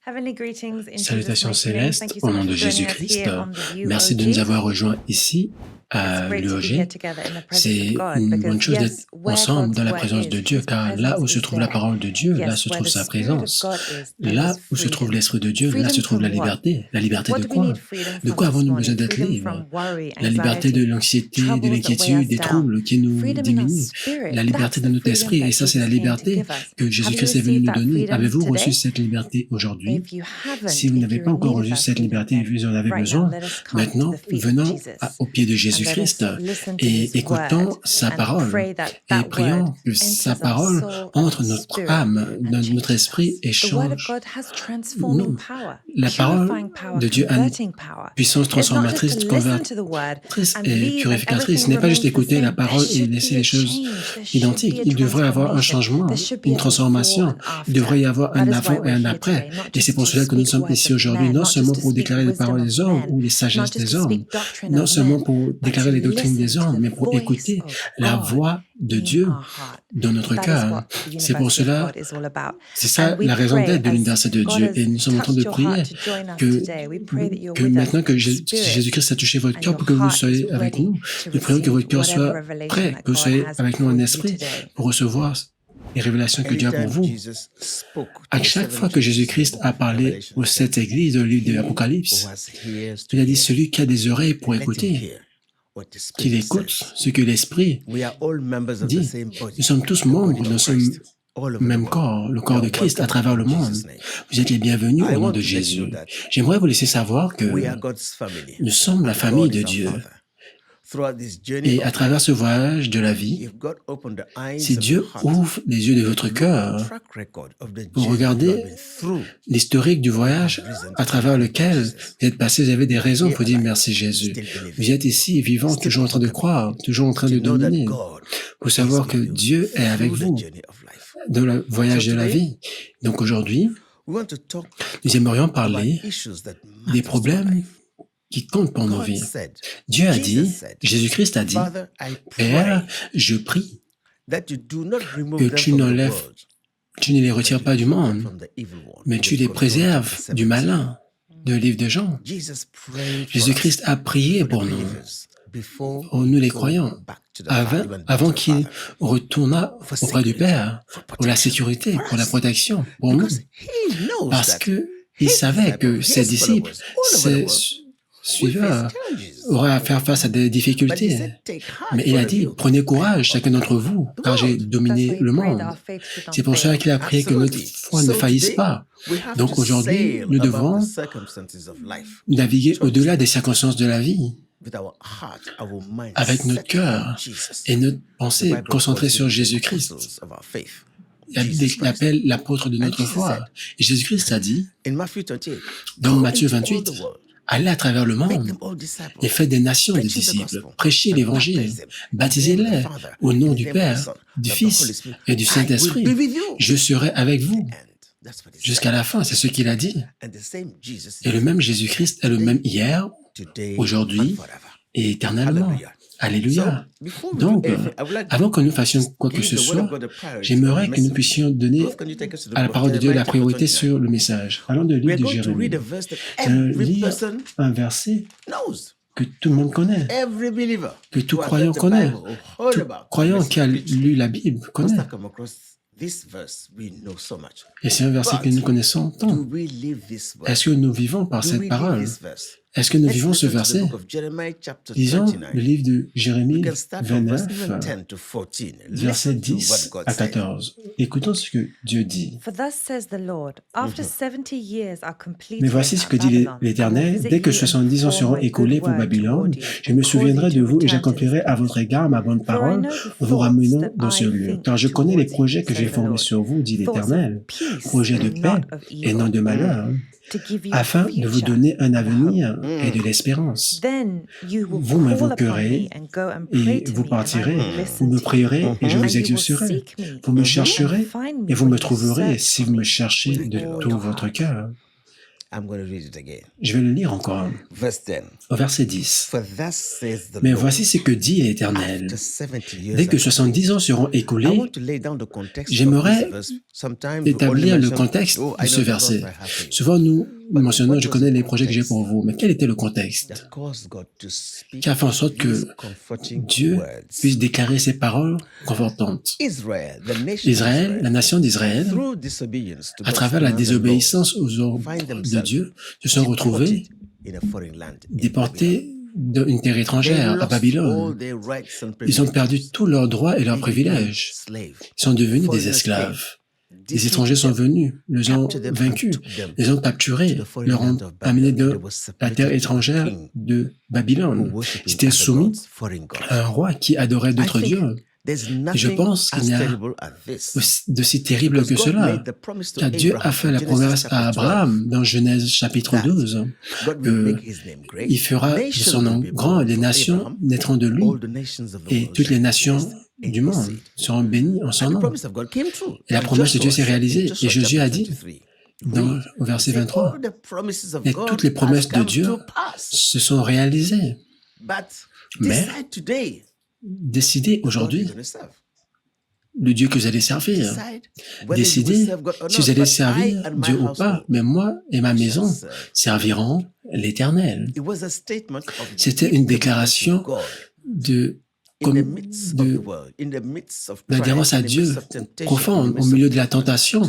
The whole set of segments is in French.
Heavenly greetings in Jesus' Salutations mighty name. célestes Thank you au so nom much de for joining us Jésus-Christ. here on the Merci de nous UOG. avoir rejoints ici It's à great to be here l'UOG. together in the presence of C'est God une bonne because chose d'être yes, where ensemble God's dans la word présence de is, Dieu, His car là où presence se is trouve la there. parole de Dieu, là Yes, se where trouve the sa Spirit of présence. God is, there Là is où se trouve freedom. l'Esprit de Dieu, là se Freedom trouve la from what? liberté. La liberté What de do we need quoi? freedom De from quoi this avons-nous morning? besoin d'être Freedom libres? from worry, La liberté de anxiety, l'anxiété, de troubles that weigh l'inquiétude, us des down. troubles qui nous Freedom in our diminuent. spirit. La liberté That's de the notre freedom esprit, that et ça c'est la Jesus came to liberté give us. que Have you Jésus-Christ est venu received nous that donner. freedom Avez-vous reçu today? cette liberté aujourd'hui? If you haven't, Si vous if n'avez you're pas in encore need of reçu that cette freedom, liberté et then vous en avez right now besoin, let us come to maintenant the feet of venons Jesus au pied de and let us Jésus-Christ listen to et His word écoutons sa and parole pray that et that word prions que sa enters our parole soul and entre our notre spirit âme, and dans notre changes esprit us. et The word of change God has transforming nous. power, La parole purifying power, de Dieu a une converting power. puissance It's not just to transformatrice, listen to the word convertitrice and et leave and purificatrice. Ce everything n'est pas juste remains the écouter la same. There parole et should laisser be a les choses change. There should identiques. be a Il devrait y avoir un transformation. changement, There should be une a before transformation. and Il devrait y after. avoir That un is why avant et we're un here après. today, not Et c'est just pour to cela que nous speak sommes words ici of aujourd'hui, men, non not just seulement to pour speak déclarer les wisdom paroles of des hommes men, ou les not sagesses just des to hommes, speak doctrine non of seulement men, pour but déclarer to les doctrines des listen to hommes, the mais pour voice écouter of la God voix de in Dieu our heart. dans notre That is cœur. what the C'est pour University of cela, God is all about. c'est And ça we la raison pray d'être de as l'université de God Dieu. Et has nous sommes en train touched de your heart prier to join us que, today. We pray that you're que with us maintenant que spirit Jésus-Christ a touché votre and cœur, your pour que vous heart is soyez avec ready nous, to nous prions que receive votre cœur whatever soit revelation prêt, that que vous God soyez has avec nous for en you esprit today. pour recevoir les révélations que Dieu a pour vous. À chaque fois que Jésus-Christ a parlé aux 7 églises du livre de l'Apocalypse, il a dit celui qui a des oreilles pour écouter, qu'il écoute ce que l'Esprit dit. Nous sommes tous membres de ce même corps, le corps de Christ à travers le monde. Vous êtes les bienvenus au nom de Jésus. J'aimerais vous laisser savoir que nous sommes la famille de Dieu. Et à travers ce voyage de la vie, si Dieu ouvre les yeux de votre cœur pour regarder l'historique du voyage à travers lequel vous êtes passé, vous avez des raisons pour dire merci Jésus. Vous êtes ici, vivant, toujours en train de croire, toujours en train de dominer, pour savoir que Dieu est avec vous dans le voyage de la vie. Donc aujourd'hui, nous aimerions parler des problèmes qui comptent pour nos vies. Dieu a dit, Jésus-Christ a dit, Père, je prie que tu ne les retires pas du monde, mais tu les préserves du malin, de livre de Jean. Jésus-Christ a prié pour nous les croyants, avant qu'il retournât auprès du Père, pour la sécurité, pour la protection, pour nous, parce qu'il savait que ses disciples, ses suiveurs auraient à faire face à des difficultés. Mais il a dit, prenez courage, chacun d'entre vous, car j'ai dominé le monde. C'est pour cela qu'il a prié que notre foi ne faillisse pas. Donc aujourd'hui, nous devons naviguer au-delà des circonstances de la vie, avec notre cœur et notre pensée concentrée sur Jésus-Christ. Il appelle l'apôtre de notre foi. Et Jésus-Christ a dit, dans Matthieu 28, allez à travers le monde et faites des nations des disciples, prêchez l'évangile, baptisez-les au nom du Père, du Fils et du Saint-Esprit. Je serai avec vous jusqu'à la fin, c'est ce qu'il a dit. Et le même Jésus-Christ est le même hier, aujourd'hui et éternellement. Alléluia. Donc, avant que nous fassions quoi que ce soit, j'aimerais que nous puissions donner à la parole de Dieu la priorité sur le message. Allons de lire de Jérémie. Lire un verset que tout le monde connaît, que tout croyant connaît, tout croyant qui a lu la Bible connaît. Et c'est un verset que nous connaissons tant. Est-ce que nous vivons par cette parole? Est-ce que nous vivons ce verset? Lisons le livre de Jérémie 29, versets 10 à 14. Écoutons ce que Dieu dit. Mais voici ce que dit l'Éternel. Dès que 70 ans seront écoulés pour Babylone, je me souviendrai de vous et j'accomplirai à votre égard ma bonne parole, vous ramenant dans ce lieu. Car je connais les projets que j'ai formés sur vous, dit l'Éternel, projets de paix et non de malheur, afin de vous donner un avenir et de l'espérance. Vous m'invoquerez et vous partirez, vous me prierez et je vous exaucerai. Vous me chercherez et vous me trouverez si vous me cherchez de tout votre cœur. Je vais le lire encore. Au verset 10. Mais voici ce que dit l'Éternel. Dès que 70 ans seront écoulés, j'aimerais établir le contexte de ce verset. Souvent, nous mentionnons, je connais les projets que j'ai pour vous, mais quel était le contexte qui a fait en sorte que Dieu puisse déclarer ces paroles confortantes? Israël, la nation d'Israël, à travers la désobéissance aux ordres de Dieu, se sont retrouvés déportés d'une terre étrangère, à Babylone. Ils ont perdu tous leurs droits et leurs privilèges. Ils sont devenus des esclaves. Les étrangers sont venus, les ont vaincus, les ont capturés, leur ont amenés de la terre étrangère de Babylone. Ils étaient soumis à un roi qui adorait d'autres dieux. Et je pense qu'il n'y a de si terrible que cela, car Dieu a fait la promesse à Abraham dans Genèse chapitre 12, qu'il fera de son nom grand, les nations naîtront de lui, et toutes les nations du monde seront bénies en son nom. Et la promesse de Dieu s'est réalisée, et Josué a dit, au verset 23, et toutes les promesses de Dieu se sont réalisées. Mais décidez aujourd'hui le Dieu que vous allez servir. Décidez si vous allez servir Dieu ou pas, mais moi et ma maison serviront l'Éternel. C'était une déclaration d'adhérence à Dieu profonde au milieu de la tentation,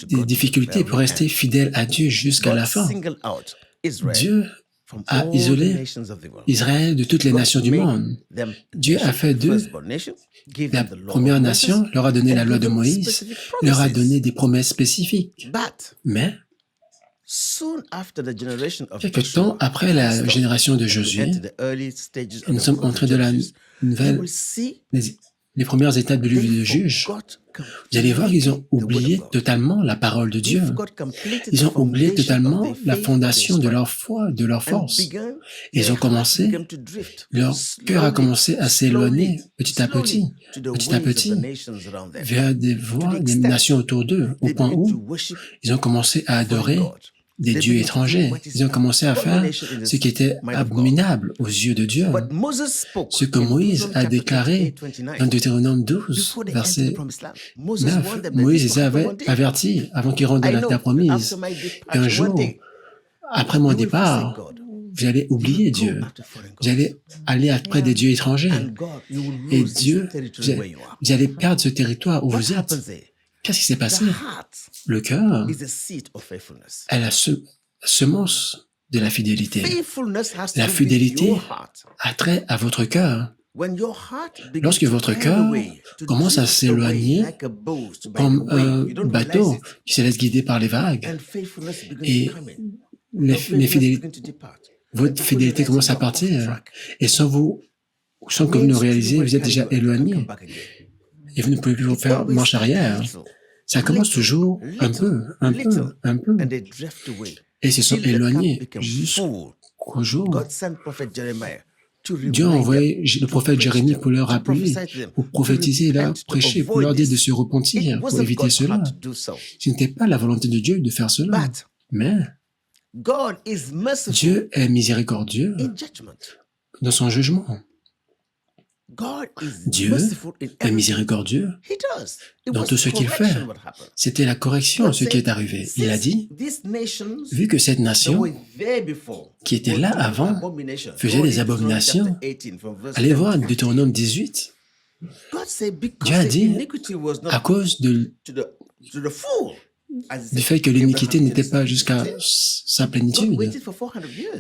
des difficultés pour rester fidèle à Dieu jusqu'à la fin. Dieu a isolé Israël de toutes les nations du monde. Dieu a fait d'eux la première nation, leur a donné la loi de Moïse, leur a donné des promesses spécifiques. Mais, quelque temps après la génération de Josué, nous sommes entrés de la nouvelle, les premières étapes du livre de Juges. Vous allez voir qu'ils ont oublié totalement la parole de Dieu. Ils ont oublié totalement la fondation de leur foi, de leur force. Ils ont commencé, leur cœur a commencé à s'éloigner petit à petit, vers des voies des nations autour d'eux, au point où ils ont commencé à adorer des dieux étrangers. Ils ont commencé à faire ce qui était abominable aux yeux de Dieu. Ce que Moïse a déclaré dans Deutéronome 12, verset 9, Moïse les avait avertis avant qu'ils rentrent dans la terre promise. Un jour, après mon départ, vous allez oublier Dieu. Vous allez aller après des dieux étrangers. Et Dieu, vous allez perdre ce territoire où vous êtes. Qu'est-ce qui s'est passé? Le cœur est la semence de la fidélité. La fidélité a trait à votre cœur. Lorsque votre cœur commence à s'éloigner comme un bateau qui se laisse guider par les vagues, et votre fidélité commence à partir, et sans que vous ne réalisez, vous êtes déjà éloigné, et vous ne pouvez plus faire marche arrière. Ça commence toujours un peu, et ils se sont éloignés jusqu'au jour. Dieu a envoyé le prophète Jérémie pour leur rappeler, pour prophétiser, leur prêcher, pour leur dire de se repentir, pour éviter cela. Ce n'était pas la volonté de Dieu de faire cela. Mais Dieu est miséricordieux dans son jugement. Dieu est misércordieux dans tout ce qu'il fait. C'était la correction, ce qui est arrivé. Il a dit, vu que cette nation qui était là avant faisait des abominations, allez voir Deutéronome 18. Dieu a dit, à cause du fait que l'iniquité n'était pas jusqu'à sa plénitude,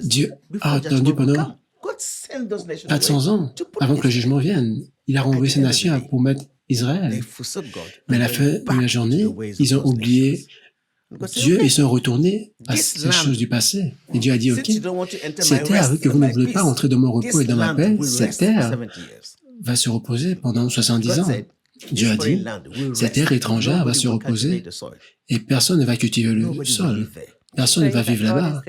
Dieu a attendu pendant 400 ans avant que le jugement vienne. Il a renvoyé ces nations pour mettre Israël. Mais à la fin de la journée, ils ont oublié Dieu et sont retournés à ces choses du passé. Et Dieu a dit, OK, cette terre, vu que vous ne voulez pas entrer dans mon repos et dans ma paix, cette terre va se reposer pendant 70 ans. Dieu a dit, cette terre étrangère va se reposer et personne ne va cultiver le sol. Personne ne va vivre là-bas.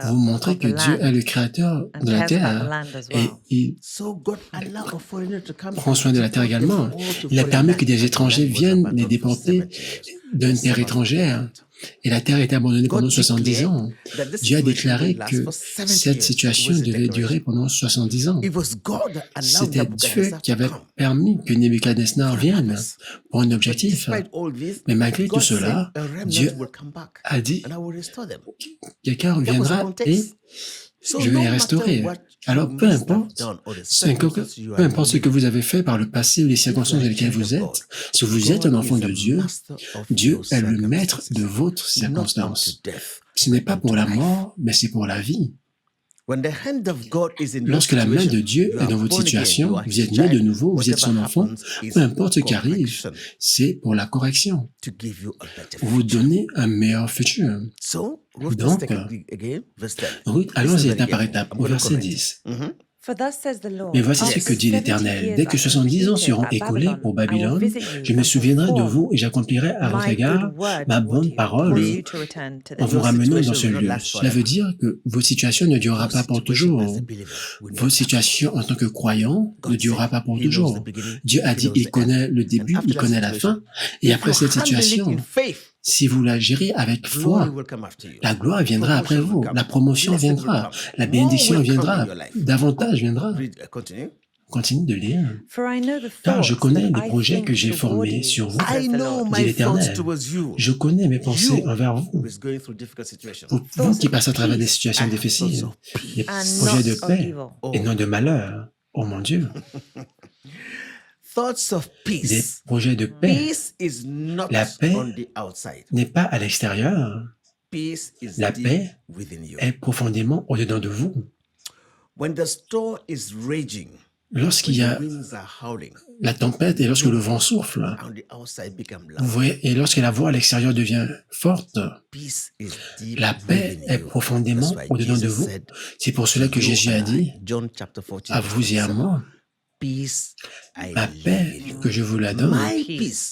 Vous montrez que Dieu est le créateur de la terre et il prend soin de la terre également. Il a permis que des étrangers viennent les déporter d'une terre étrangère et la terre a été abandonnée pendant 70 ans. Dieu a déclaré que cette situation devait durer pendant 70 ans. C'était Dieu qui avait permis que Nebuchadnezzar vienne pour un objectif. Mais malgré tout cela, Dieu a dit, quelqu'un reviendra et je vais les restaurer. Alors, peu importe ce que vous avez fait par le passé ou les circonstances dans lesquelles vous êtes, si vous êtes un enfant de Dieu, Dieu est le maître de votre circonstance. Ce n'est pas pour la mort, mais c'est pour la vie. Lorsque la main de Dieu est dans votre situation, vous êtes né de nouveau, vous êtes son enfant, peu importe ce qui arrive, c'est pour la correction, pour vous donner un meilleur futur. Donc, Ruth, allons-y étape par étape, au verset 10. Mais voici ce que dit l'Éternel. Dès que 70 ans seront écoulés pour Babylone, je me souviendrai de vous et j'accomplirai à votre égard ma bonne parole en vous ramenant dans ce lieu. Cela veut dire que votre situation ne durera pas pour toujours. Votre situation en tant que croyant ne durera pas pour toujours. Dieu a dit, il connaît le début, il connaît la fin. Et après cette situation, si vous la gérez avec foi, la gloire viendra après vous, la promotion viendra, la bénédiction viendra, davantage viendra. Continue de lire. Car je connais les projets que j'ai formés sur vous, dit l'Éternel. Je connais mes pensées envers vous. Pour vous qui passez à travers des situations difficiles, des projets de paix et non de malheur. Oh mon Dieu. Des projets de paix. La paix n'est pas à l'extérieur. La paix est profondément au-dedans de vous. Lorsqu'il y a la tempête et lorsque le vent souffle, vous voyez, et lorsque la voix à l'extérieur devient forte, la paix est profondément au-dedans de vous. C'est pour cela que Jésus a dit à vous et à moi, ma paix que je vous la donne,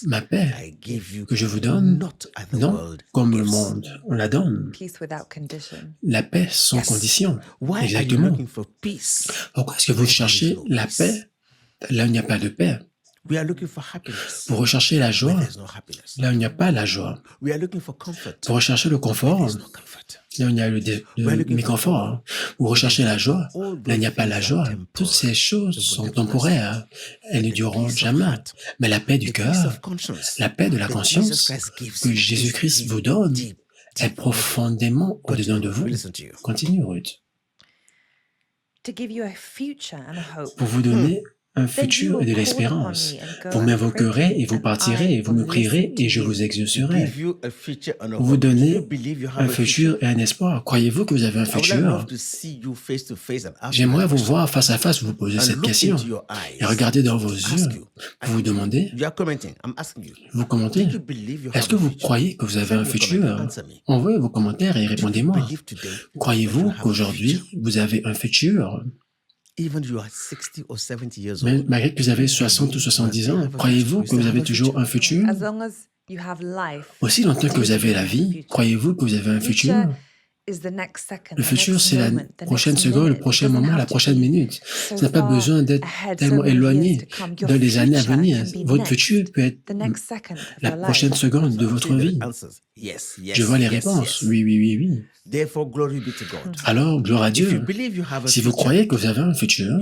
ma paix que je vous donne, non comme le monde, on la donne. La paix sans condition. Exactement. Pourquoi est-ce que vous cherchez la paix là où il n'y a pas de paix? Vous recherchez la joie là où il n'y a pas la joie. Vous recherchez le confort là où il y a le méconfort. Vous recherchez la joie là où il n'y a pas la joie. Toutes ces choses sont temporaires. Elles ne dureront jamais. Mais la paix du cœur, la paix de la conscience que Jésus-Christ vous donne est profondément au-dedans de vous. Continue, Ruth. Pour vous donner un futur et de l'espérance. Vous m'invoquerez et vous partirez, et vous me prierez et je vous exaucerai. Pour vous donner un futur et un espoir. Croyez-vous que vous avez un futur? J'aimerais vous voir face à face vous poser cette question et regarder dans vos yeux. Vous vous demandez, vous commentez, est-ce que vous croyez que vous avez un futur? Envoyez vos commentaires et répondez-moi. Croyez-vous qu'aujourd'hui vous avez un futur? Mais malgré que vous avez 60 ou 70 ans, croyez-vous que vous avez toujours un futur? Aussi longtemps que vous avez la vie, croyez-vous que vous avez un futur? Le futur, c'est la prochaine seconde, le prochain moment, la prochaine minute. Ça n'a pas besoin d'être tellement éloigné dans les années à venir. Votre futur peut être la prochaine seconde de votre vie. Je vois les réponses. Oui, oui, oui, oui. Alors, gloire à Dieu. Si vous croyez que vous avez un futur,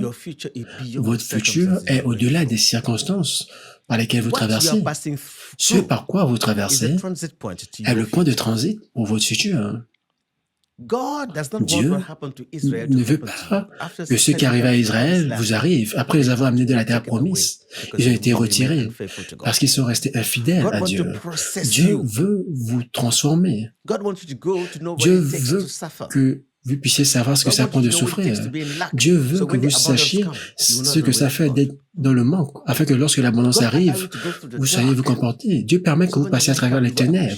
votre futur est au-delà des circonstances par lesquelles vous traversez. Ce par quoi vous traversez est le point de transit pour votre futur. Dieu ne veut pas que ce qui arrive à Israël vous arrive après les avoir amenés de la terre promise. Ils ont été retirés parce qu'ils sont restés infidèles à Dieu. Dieu veut vous transformer. Dieu veut que vous puissiez savoir ce que ça prend de souffrir. Dieu veut que vous sachiez ce que ça fait d'être dans le manque, afin que lorsque l'abondance arrive, vous soyez vous comporter. Dieu permet que vous passiez à travers les ténèbres,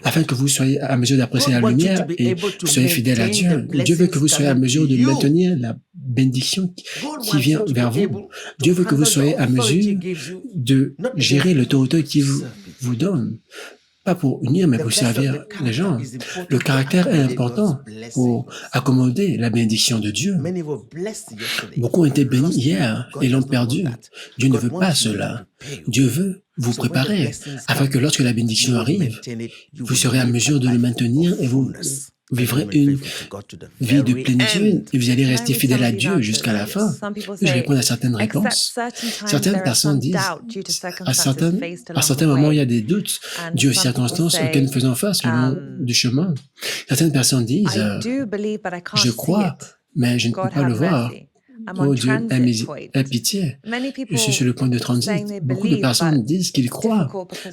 afin que vous soyez à mesure d'apprécier la lumière et vous soyez fidèle à Dieu. Dieu veut que vous soyez à mesure de maintenir la bénédiction qui vient vers vous. Dieu veut que vous soyez à mesure de gérer l'autorité qu'il vous donne. Pas pour unir, mais pour servir les gens. Le caractère est important pour accommoder la bénédiction de Dieu. Beaucoup ont été bénis hier et l'ont perdu. Dieu ne veut pas cela. Dieu veut vous préparer, afin que lorsque la bénédiction arrive, vous serez à mesure de le maintenir et vous vivrez une vie de plénitude et vous allez rester fidèle à Dieu jusqu'à la fin. Je réponds à certaines réponses. Certaines personnes disent, à certains moments, il y a des doutes dus aux circonstances auxquelles nous faisons face le long du chemin. Certaines personnes disent, je crois, mais je ne peux pas le voir. Oh Dieu, aie pitié. Je suis sur le point de transit. Beaucoup de personnes disent qu'ils croient,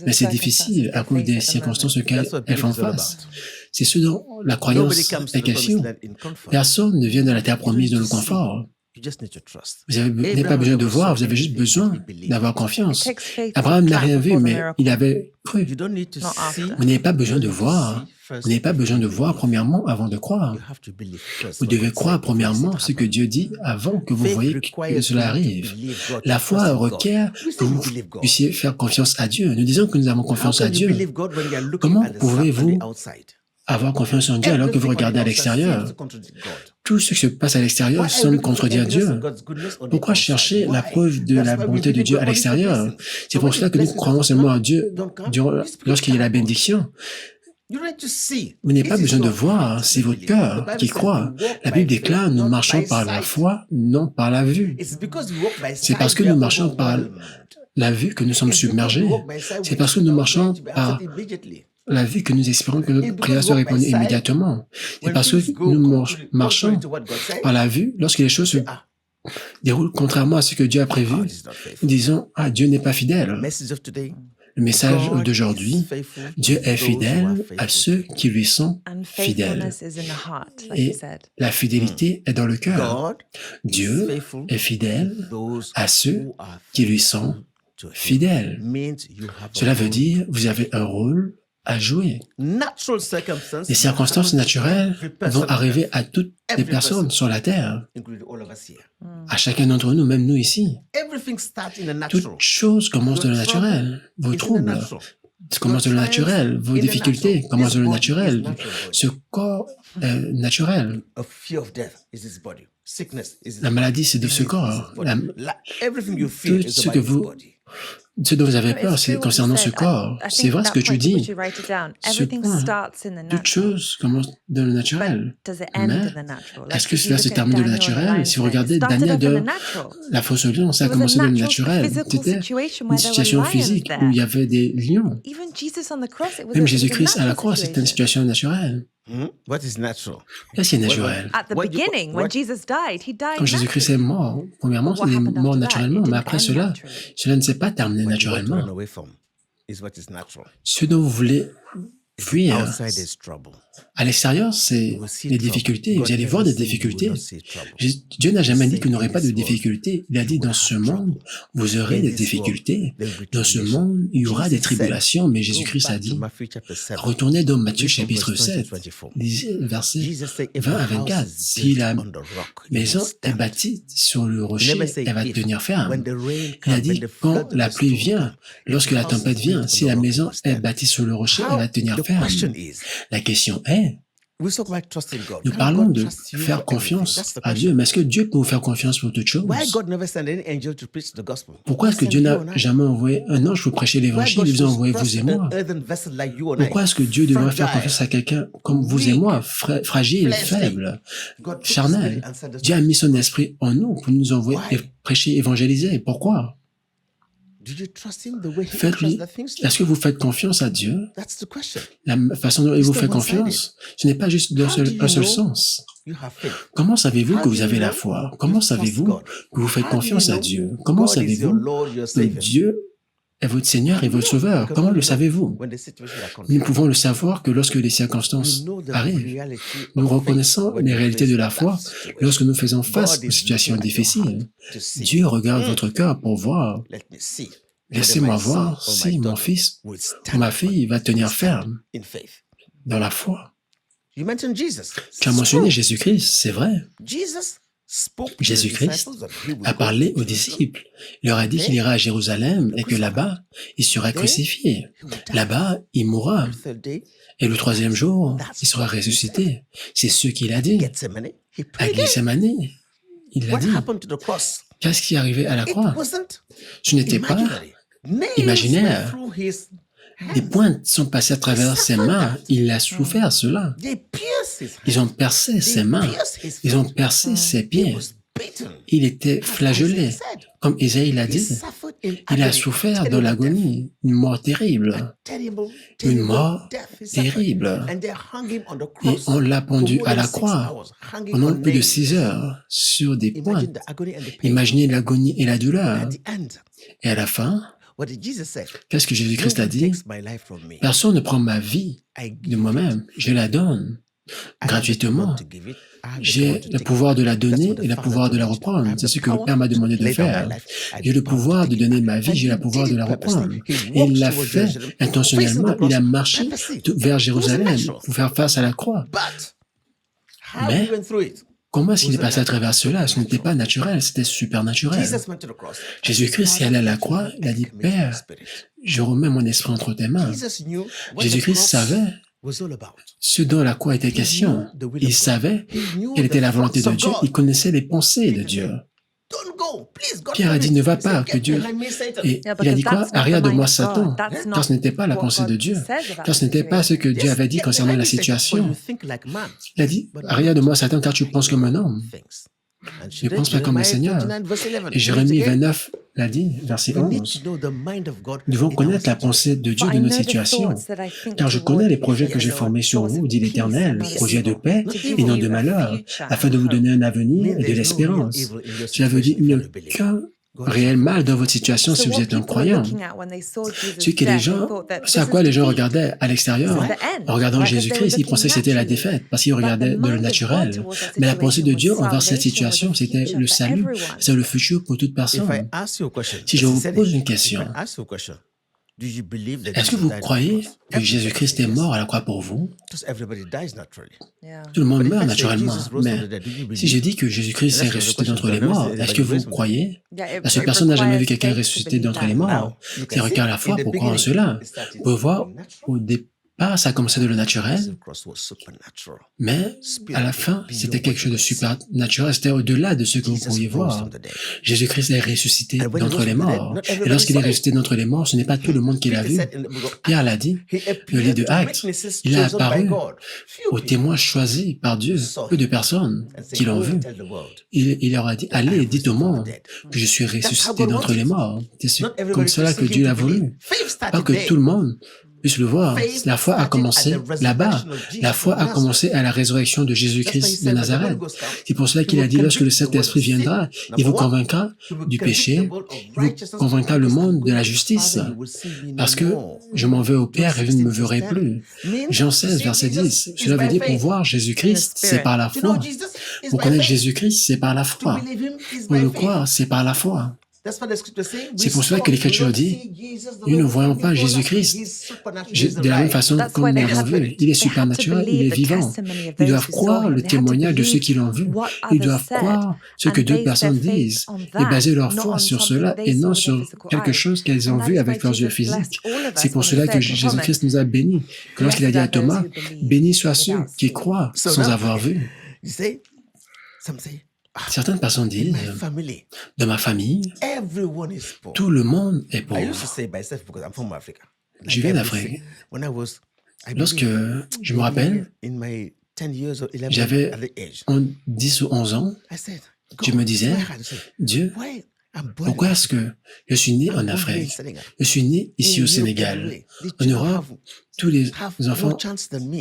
mais c'est difficile à cause des circonstances auxquelles elles font face. C'est ce dont la croyance est question. Personne ne vient de la terre promise dans le confort. Vous n'avez pas besoin de voir, vous avez juste besoin d'avoir confiance. Abraham n'a rien vu, mais il avait cru. Vous n'avez pas besoin de voir. Vous n'avez pas besoin de voir premièrement avant de croire. Vous devez croire premièrement ce que Dieu dit avant que vous voyez que cela arrive. La foi requiert que vous puissiez faire confiance à Dieu. Nous disons que nous avons confiance à Dieu. Comment pouvez-vous avoir confiance en Dieu alors que vous regardez à l'extérieur? Tout ce qui se passe à l'extérieur semble contredire Dieu. Pourquoi chercher la preuve de la bonté de Dieu à l'extérieur? C'est pour cela que nous croyons seulement en Dieu lorsqu'il y a la bénédiction. Vous n'avez pas besoin de voir, c'est votre cœur qui croit. La Bible déclare, nous marchons par la foi, non par la vue. C'est parce que nous marchons par la vue que nous sommes submergés. C'est parce que nous marchons par la vue que nous espérons que notre prière soit répondue immédiatement. C'est parce que nous marchons par la vue lorsque les choses se déroulent contrairement à ce que Dieu a prévu. Nous disons, ah, Dieu n'est pas fidèle. Le message d'aujourd'hui, Dieu est fidèle à ceux qui lui sont fidèles. Et la fidélité est dans le cœur. Dieu est fidèle à ceux qui lui sont fidèles. Cela veut dire, vous avez un rôle à jouer. Les circonstances naturelles vont arriver à toutes les personnes sur la terre, à chacun d'entre nous, même nous ici. Toute chose commence de le naturel. Vos troubles commencent de le naturel. Vos difficultés commencent de le naturel. Ce corps est naturel. La maladie, c'est de ce corps. Tout ce dont vous avez peur, c'est concernant ce corps. C'est vrai ce que tu dis. Ce point, toute chose commence de le naturel. Mais est-ce que cela se termine de le naturel? Si vous regardez Daniel de la fosse aux lions, ça a commencé de le naturel. C'était une situation physique où il y avait des lions. Même Jésus-Christ à la croix, c'était une situation naturelle. Qu'est-ce qui est naturel? Quand Jésus-Christ est mort, premièrement, il est mort naturellement, mais après cela ne s'est pas terminé naturellement. Ce dont vous voulez fuir, à l'extérieur, c'est les difficultés. Vous allez voir des difficultés. Dieu n'a jamais dit qu'il n'aurait pas de difficultés. Il a dit, dans ce monde, vous aurez des difficultés. Dans ce monde, il y aura des tribulations, mais Jésus-Christ a dit, retournez dans Matthieu chapitre 7, lisez versets 20 à 24. Si la maison est bâtie sur le rocher, elle va tenir ferme. Il a dit, quand la pluie vient, lorsque la tempête vient, si la maison est bâtie sur le rocher, elle va tenir ferme. La question est, nous parlons de faire confiance à Dieu, mais est-ce que Dieu peut vous faire confiance pour toute chose? Pourquoi est-ce que Dieu n'a jamais envoyé un ange pour prêcher l'évangile? Il vous a envoyé vous et moi. Pourquoi est-ce que Dieu devrait faire confiance à quelqu'un comme vous et moi, fragile, faible, charnel? Dieu a mis son esprit en nous pour nous envoyer et prêcher, évangéliser. Pourquoi? Est-ce que vous faites confiance à Dieu? La façon dont il vous fait confiance, ce n'est pas juste d'un un seul sens. Comment savez-vous que vous avez la foi? Comment savez-vous que vous faites confiance à Dieu? Comment savez-vous que Dieu est votre Seigneur et votre Sauveur? Comment le savez-vous? Nous pouvons le savoir que lorsque les circonstances arrivent, nous reconnaissons les réalités de la foi lorsque nous faisons face aux situations difficiles. Dieu regarde votre cœur pour voir. Laissez-moi voir si mon fils ou ma fille va tenir ferme dans la foi. Tu as mentionné Jésus-Christ, c'est vrai. Jésus-Christ a parlé aux disciples. Il leur a dit qu'il ira à Jérusalem et que là-bas, il sera crucifié. Là-bas, il mourra. Et le troisième jour, il sera ressuscité. C'est ce qu'il a dit. À Gethsémane, il a dit. Qu'est-ce qui est arrivé à la croix? Ce n'était pas imaginaire. Des pointes sont passées à travers ses mains. Il a souffert cela. Ils ont percé ses mains. Ils ont percé ses pieds. Il était flagellé. Comme Isaïe l'a dit, il a souffert de l'agonie, une mort terrible. Une mort terrible. Et on l'a pendu à la croix pendant plus de 6 heures sur des pointes. Imaginez l'agonie et la douleur. Et à la fin, qu'est-ce que Jésus-Christ a dit? Personne ne prend ma vie de moi-même, je la donne gratuitement. J'ai le pouvoir de la donner et le pouvoir de la reprendre. C'est ce que le Père m'a demandé de faire. J'ai le pouvoir de donner ma vie, j'ai le pouvoir de la reprendre. Et il l'a fait intentionnellement. Il a marché vers Jérusalem pour faire face à la croix. Mais comment est-ce qu'il est passé à travers cela? Ce n'était pas naturel, c'était supernaturel. Jésus-Christ est allé à la croix, il a dit, Père, je remets mon esprit entre tes mains. Jésus-Christ savait ce dont la croix était question. Il savait quelle était la volonté de Dieu. Il connaissait les pensées de Dieu. Pierre a dit, ne va pas, que Dieu... Et il a dit quoi? Arrière de moi, Satan. Car ce n'était pas la pensée de Dieu. Car ce n'était pas ce que Dieu avait dit concernant la situation. Il a dit, arrière de moi, Satan, car tu penses comme un homme. Ne pense pas comme un Seigneur. Et Jérémie 29 l'a dit, verset 11. Nous devons connaître la pensée de Dieu de nos situations. Car je connais les projets que j'ai formés sur vous, dit l'Éternel, projets de paix et non de malheur, afin de vous donner un avenir et de l'espérance. Cela veut dire, il n'y a aucun réel mal dans votre situation si vous êtes un croyant. Ce à quoi les gens regardaient à l'extérieur, en regardant Jésus-Christ, ils pensaient que c'était la défaite, parce qu'ils regardaient de le naturel. Mais la pensée de Dieu envers cette situation, c'était le salut, c'est le futur pour toute personne. Si je vous pose une question, est-ce que vous croyez que Jésus-Christ est mort à la croix pour vous? Tout le monde meurt naturellement, mais si je dis que Jésus-Christ est ressuscité d'entre les morts, est-ce que vous croyez? Parce que personne n'a jamais vu quelqu'un ressuscité d'entre les morts. C'est requiert la foi pour croire en cela. Vous pouvez voir, au départ, ça a commencé de le naturel, mais à la fin, c'était quelque chose de supernaturel, c'était au-delà de ce que vous pourriez voir. Jésus-Christ est ressuscité d'entre les morts. Et lorsqu'il est ressuscité d'entre les morts, ce n'est pas tout le monde qui l'a vu. Pierre l'a dit, le livre de Actes, il a apparu aux témoins choisis par Dieu, peu de personnes qui l'ont vu. Il leur a dit, allez, dites au monde que je suis ressuscité d'entre les morts. C'est comme cela que Dieu l'a voulu. Pas que tout le monde puisse le voir. La foi a commencé là-bas. La foi a commencé à la résurrection de Jésus-Christ de Nazareth. C'est pour cela qu'il a dit, lorsque le Saint-Esprit viendra, il vous convaincra du péché, il vous convaincra le monde de la justice. Parce que je m'en vais au Père et vous ne me verrez plus. Jean 16, verset 10. Cela veut dire pour voir Jésus-Christ, c'est par la foi. Pour connaître Jésus-Christ, c'est par la foi. Pour le croire, c'est par la foi. C'est pour cela que l'Écriture dit, nous ne voyons pas Jésus-Christ de la même façon comme nous l'avons vu. Il est supernaturel, il est vivant. Ils doivent croire le témoignage de ceux qui l'ont vu. Ils doivent croire ce que deux personnes disent et baser leur foi sur cela et non sur quelque chose qu'elles ont vu avec leurs yeux physiques. C'est pour cela que Jésus-Christ nous a bénis. Que lorsqu'il a dit à Thomas, bénis soient ceux qui croient sans avoir vu. Certaines personnes disent, dans ma famille, tout le monde est pauvre. Je viens d'Afrique. Lorsque je me rappelle, j'avais 10 ou 11 ans, je me disais, Dieu, pourquoi est-ce que je suis né en Afrique? Je suis né ici au Sénégal. En Europe, tous les enfants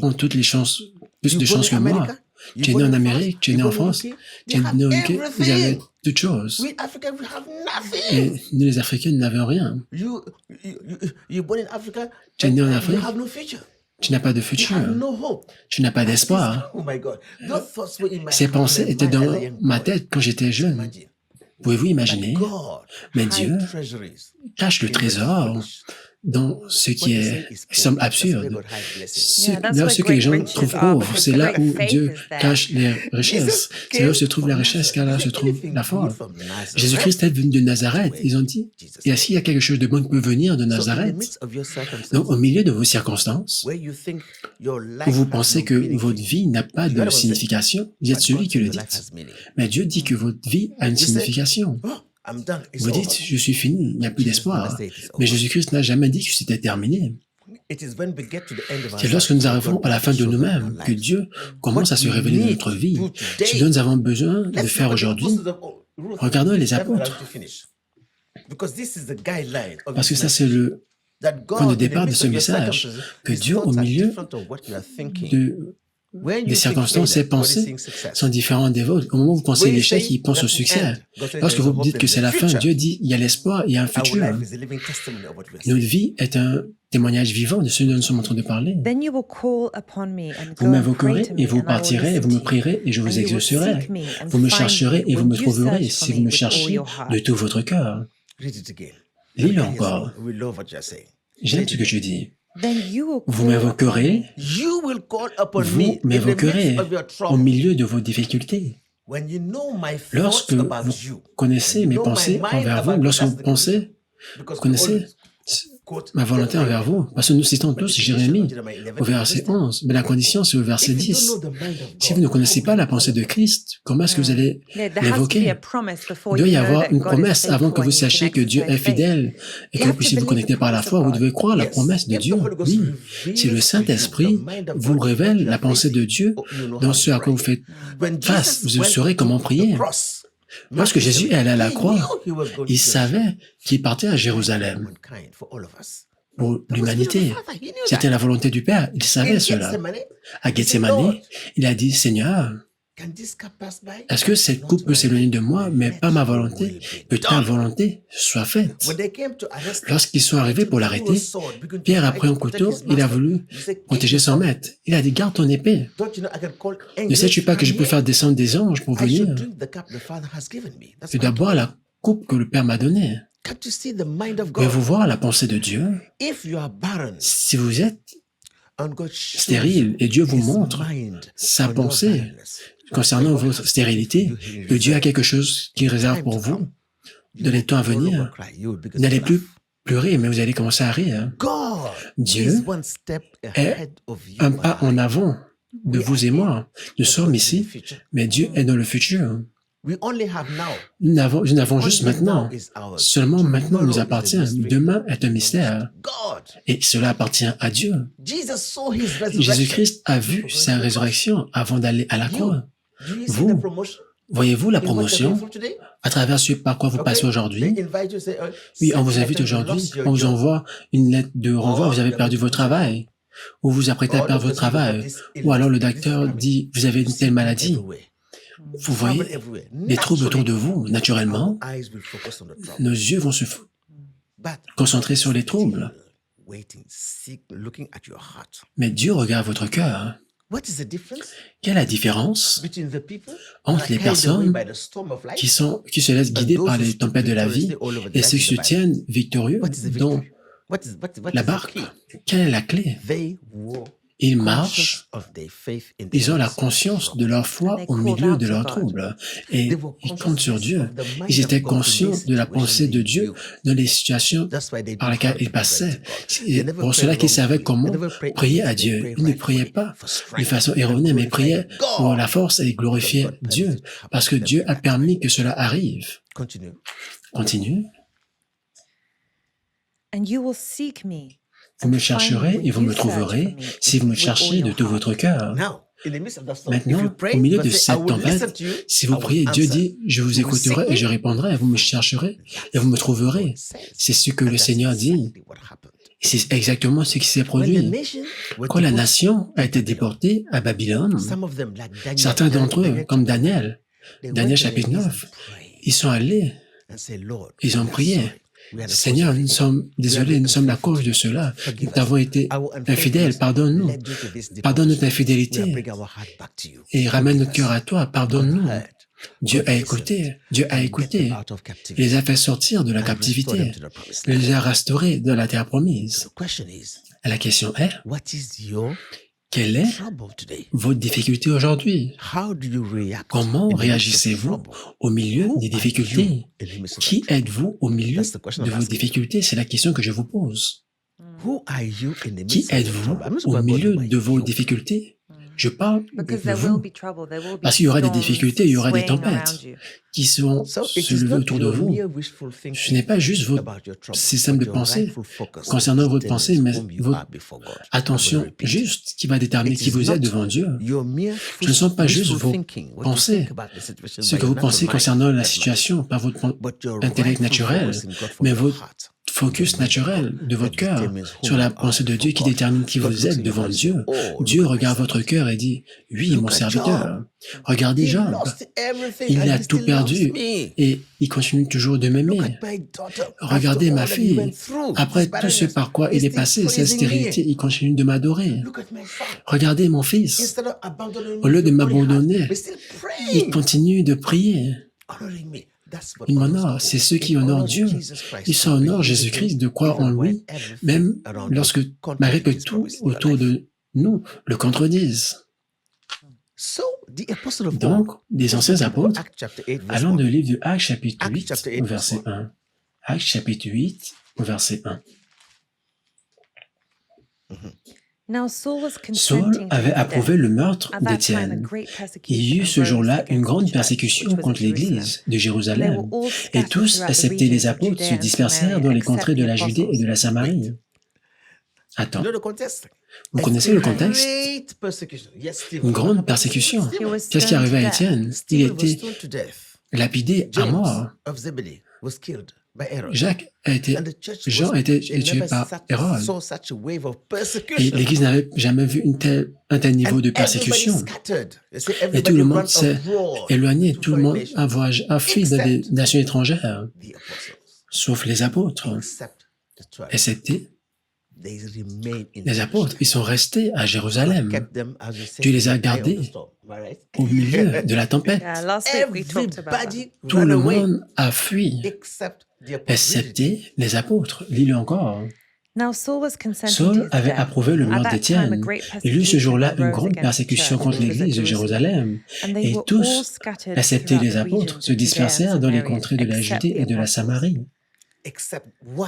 ont toutes les chances, plus de chances que moi. Tu es né en Amérique, tu es né en France, tu es né au UK, vous avez toutes choses. Et nous, les Africains, nous n'avions rien. Tu es né en Afrique, tu n'as pas de futur. Tu n'as pas d'espoir. Ces pensées étaient dans ma tête quand j'étais jeune. Pouvez-vous imaginer? Mais Dieu cache le trésor dans ce qui semble absurde. Ce que les gens trouvent pauvre, c'est là où Dieu cache les richesses. C'est là où se trouve la richesse, car là se trouve la foi. Jésus-Christ est venu de Nazareth. Ils ont dit, et est-ce qu'il y a quelque chose de bon qui peut venir de Nazareth? Donc, au milieu de vos circonstances, où vous pensez que votre vie n'a pas de signification, vous êtes celui qui le dit. Mais Dieu dit que votre vie a une signification. Vous dites, je suis fini, il n'y a plus d'espoir. Mais Jésus-Christ n'a jamais dit que c'était terminé. C'est lorsque nous arrivons à la fin de nous-mêmes que Dieu commence à se révéler dans notre vie. Ce dont nous avons besoin de faire aujourd'hui, regardons les apôtres. Parce que ça, c'est le point de départ de ce message, que Dieu, au milieu des circonstances, ses pensées sont différentes des vôtres. Au moment où vous pensez à l'échec, il pense au succès. Lorsque vous dites que c'est la fin, Dieu dit il y a l'espoir, il y a un futur. Notre vie est un témoignage vivant de ce dont nous sommes en train de parler. Vous m'invoquerez et vous partirez, et vous me prierez et je vous exaucerai. Vous me chercherez et vous me trouverez si vous me cherchez de tout votre cœur. Lis-le encore. J'aime ce que je dis. Vous m'invoquerez au milieu de vos difficultés. Lorsque vous connaissez mes pensées envers vous, lorsque vous pensez, vous connaissez ma volonté envers vous, parce que nous citons tous Jérémie au verset 11, mais la condition c'est au verset 10. Si vous ne connaissez pas la pensée de Christ, comment est-ce que vous allez l'évoquer? Il doit y avoir une promesse avant que vous sachiez que Dieu est fidèle et que vous puissiez vous connecter par la foi. Vous devez croire la promesse de Dieu. Oui, si le Saint-Esprit vous révèle la pensée de Dieu dans ce à quoi vous faites face, vous saurez comment prier. Lorsque Jésus est allé à la croix, il savait qu'il partait à Jérusalem pour l'humanité. C'était la volonté du Père, il savait cela. À Gethsémani, il a dit, Seigneur, est-ce que cette coupe peut s'éloigner de moi, mais pas ma volonté, que ta volonté soit faite? Lorsqu'ils sont arrivés pour l'arrêter, Pierre a pris un couteau, il a voulu protéger son maître. Il a dit, garde ton épée. Ne sais-tu pas que je peux faire descendre des anges pour venir? Je dois boire la coupe que le Père m'a donnée. Pouvez-vous voir la pensée de Dieu? Si vous êtes stérile et Dieu vous montre sa pensée concernant votre stérilité, que Dieu a quelque chose qu'il réserve pour vous dans les temps à venir, vous n'allez plus pleurer, mais vous allez commencer à rire. Dieu est un pas en avant de vous et moi. Nous sommes ici, mais Dieu est dans le futur. Nous n'avons juste maintenant. Seulement maintenant nous appartient. Demain est un mystère. Et cela appartient à Dieu. Jésus-Christ a vu sa résurrection avant d'aller à la croix. Vous, voyez-vous la promotion à travers ce par quoi vous passez aujourd'hui? Oui, on vous invite aujourd'hui, on vous envoie une lettre de renvoi, vous avez perdu votre travail, ou vous apprêtez à perdre votre travail, ou alors le docteur dit, vous avez une telle maladie. Vous voyez les troubles autour de vous, naturellement, nos yeux vont se concentrer sur les troubles. Mais Dieu regarde votre cœur. Quelle est la différence entre les personnes qui se laissent guider par les tempêtes de la vie et ceux qui se tiennent victorieux dans la barque? Quelle est la clé? Ils marchent, ils ont la conscience de leur foi au milieu de leurs troubles et ils comptent sur Dieu. Ils étaient conscients de la pensée de Dieu dans les situations par lesquelles ils passaient. C'est pour cela qu'ils savaient comment prier à Dieu. Ils ne priaient pas de façon erronée, mais priaient pour la force et glorifier Dieu parce que Dieu a permis que cela arrive. Continue. Vous me chercherez et vous me trouverez si vous me cherchez de tout votre cœur. Maintenant, au milieu de cette tempête, si vous priez, Dieu dit, je vous écouterai et je répondrai, vous me chercherez et vous me trouverez. C'est ce que le Seigneur dit. Et c'est exactement ce qui s'est produit. Quand la nation a été déportée à Babylone, certains d'entre eux, comme Daniel chapitre 9, ils sont allés, ils ont prié. Seigneur, nous sommes désolés, nous sommes la cause de cela. Nous avons été infidèles, pardonne-nous. Pardonne notre infidélité et ramène notre cœur à toi, pardonne-nous. Dieu a écouté, il les a fait sortir de la captivité, il les a restaurés dans la terre promise. Et la question est, quelle est votre difficulté aujourd'hui? Comment réagissez-vous au milieu des difficultés? Qui êtes-vous au milieu de vos difficultés? C'est la question que je vous pose. Qui êtes-vous au milieu de vos difficultés? Je parle Because de there will vous be trouble, there will be parce qu'il y aura des storms difficultés, il y aura des swaying tempêtes around you. qui seront So it se is lever not autour de your vous. mere wishful Ce n'est thinking pas juste votre about your trouble, système de but your pensée rightful focus concernant votre pensée, mais determines whom you votre are before God. I'm going to attention repeat. juste qui va déterminer It qui is vous not êtes devant Dieu. your mere Ce ne sont pas juste wishful vos thinking, what you pensées, think about the situation ce by que your vous pensez natural concernant mind, la that's situation par votre mind, but your intellect rightful naturel, focus in God for mais your votre heart. focus naturel de votre That cœur determines whom sur la you are pensée de Dieu qui before God. détermine qui God vous looks êtes in your devant heart and Dieu. says, "Oh, Dieu look at my regarde votre servant. cœur et dit, oui, Look mon at serviteur. Job. Regardez He Job. lost everything Il and a he tout still loves perdu me. et il continue toujours de Look m'aimer. at my daughter. Regardez After ma all that he went fille. through, Après this tout ce barrenness, par quoi he's il est still passé, cette praising stérilité, me. il continue de m'adorer. Look at my son. Regardez mon fils. Instead of abandoning Au me lieu de with all he has, m'abandonner, but still il praying, continue de prier. honoring me. That's what Il honors m'honore. God. C'est ceux qui It honorent honors Dieu. Jesus Christ Ils to s'honorent believe in Jésus-Christ him, de croire en even when lui, everything même around you lorsque, malgré contradicts que his tout promise in your autour life. de nous le contredisent. So, the apostle of Donc, Paul, des let's anciens go to apôtres, Acts chapter 8, verse allons 1. de livre de Actes chapitre Acts 8 chapter 8, au verse verset 1. Actes chapitre 8 au verset 1. Now Saul was Saul consenting to avait his approuvé death. le meurtre At that time, a d'Étienne. great Il y persecution eut ce arose jour-là une against the grande church, persécution which was contre at Jerusalem. l'Église de And they were Jérusalem. all Et scattered tous, throughout the excepté les regions of apôtres, se Judea and dispersèrent Samaria, dans les except contrées the de la Judée et apostles. de la Samarie. Attends, You know the context? vous connaissez le A contexte? great persecution. Yes, Stephen. Une What grande happened to persécution. He was Qu'est-ce qui stoned arrivait to à death. Étienne? Il Stephen was était stoned to death. lapidé à James mort. of Zebedee was killed by Herod. Jacques a été, And the church Jean was, a été they tué never par Hérode. saw such a wave of Et persecution. l'Église n'avait jamais vu un tel niveau And de everybody persécution. scattered. They say Et tout everybody le ran monde s'est abroad éloigné, to tout le foreign monde nations, a fui dans des except nations étrangères, the apostles, sauf les apôtres. except the 12. Excepté They remained in les apôtres, ils sont restés à God Jérusalem, kept them, as we say, Dieu les a in the eye of gardés the storm. Am I right? au milieu de la tempête. Yeah, last week we talked about that. Everybody Tout ran le away monde a fui, except the apostles. excepté les apôtres. Lis-le encore. Now Saul was consenting to Saul his avait death. approuvé le At meurtre that time, a d'Étienne. great Il eut ce jour-là une persecution grande arose against the persécution church, contre which was at l'Église de Jerusalem. Jérusalem. And they Et were all tous, scattered excepté throughout les the apôtres, regions se of Judea and dispersèrent dans les Samaria, contrées de la except Judée the et de la apostles. Samarie. Except why?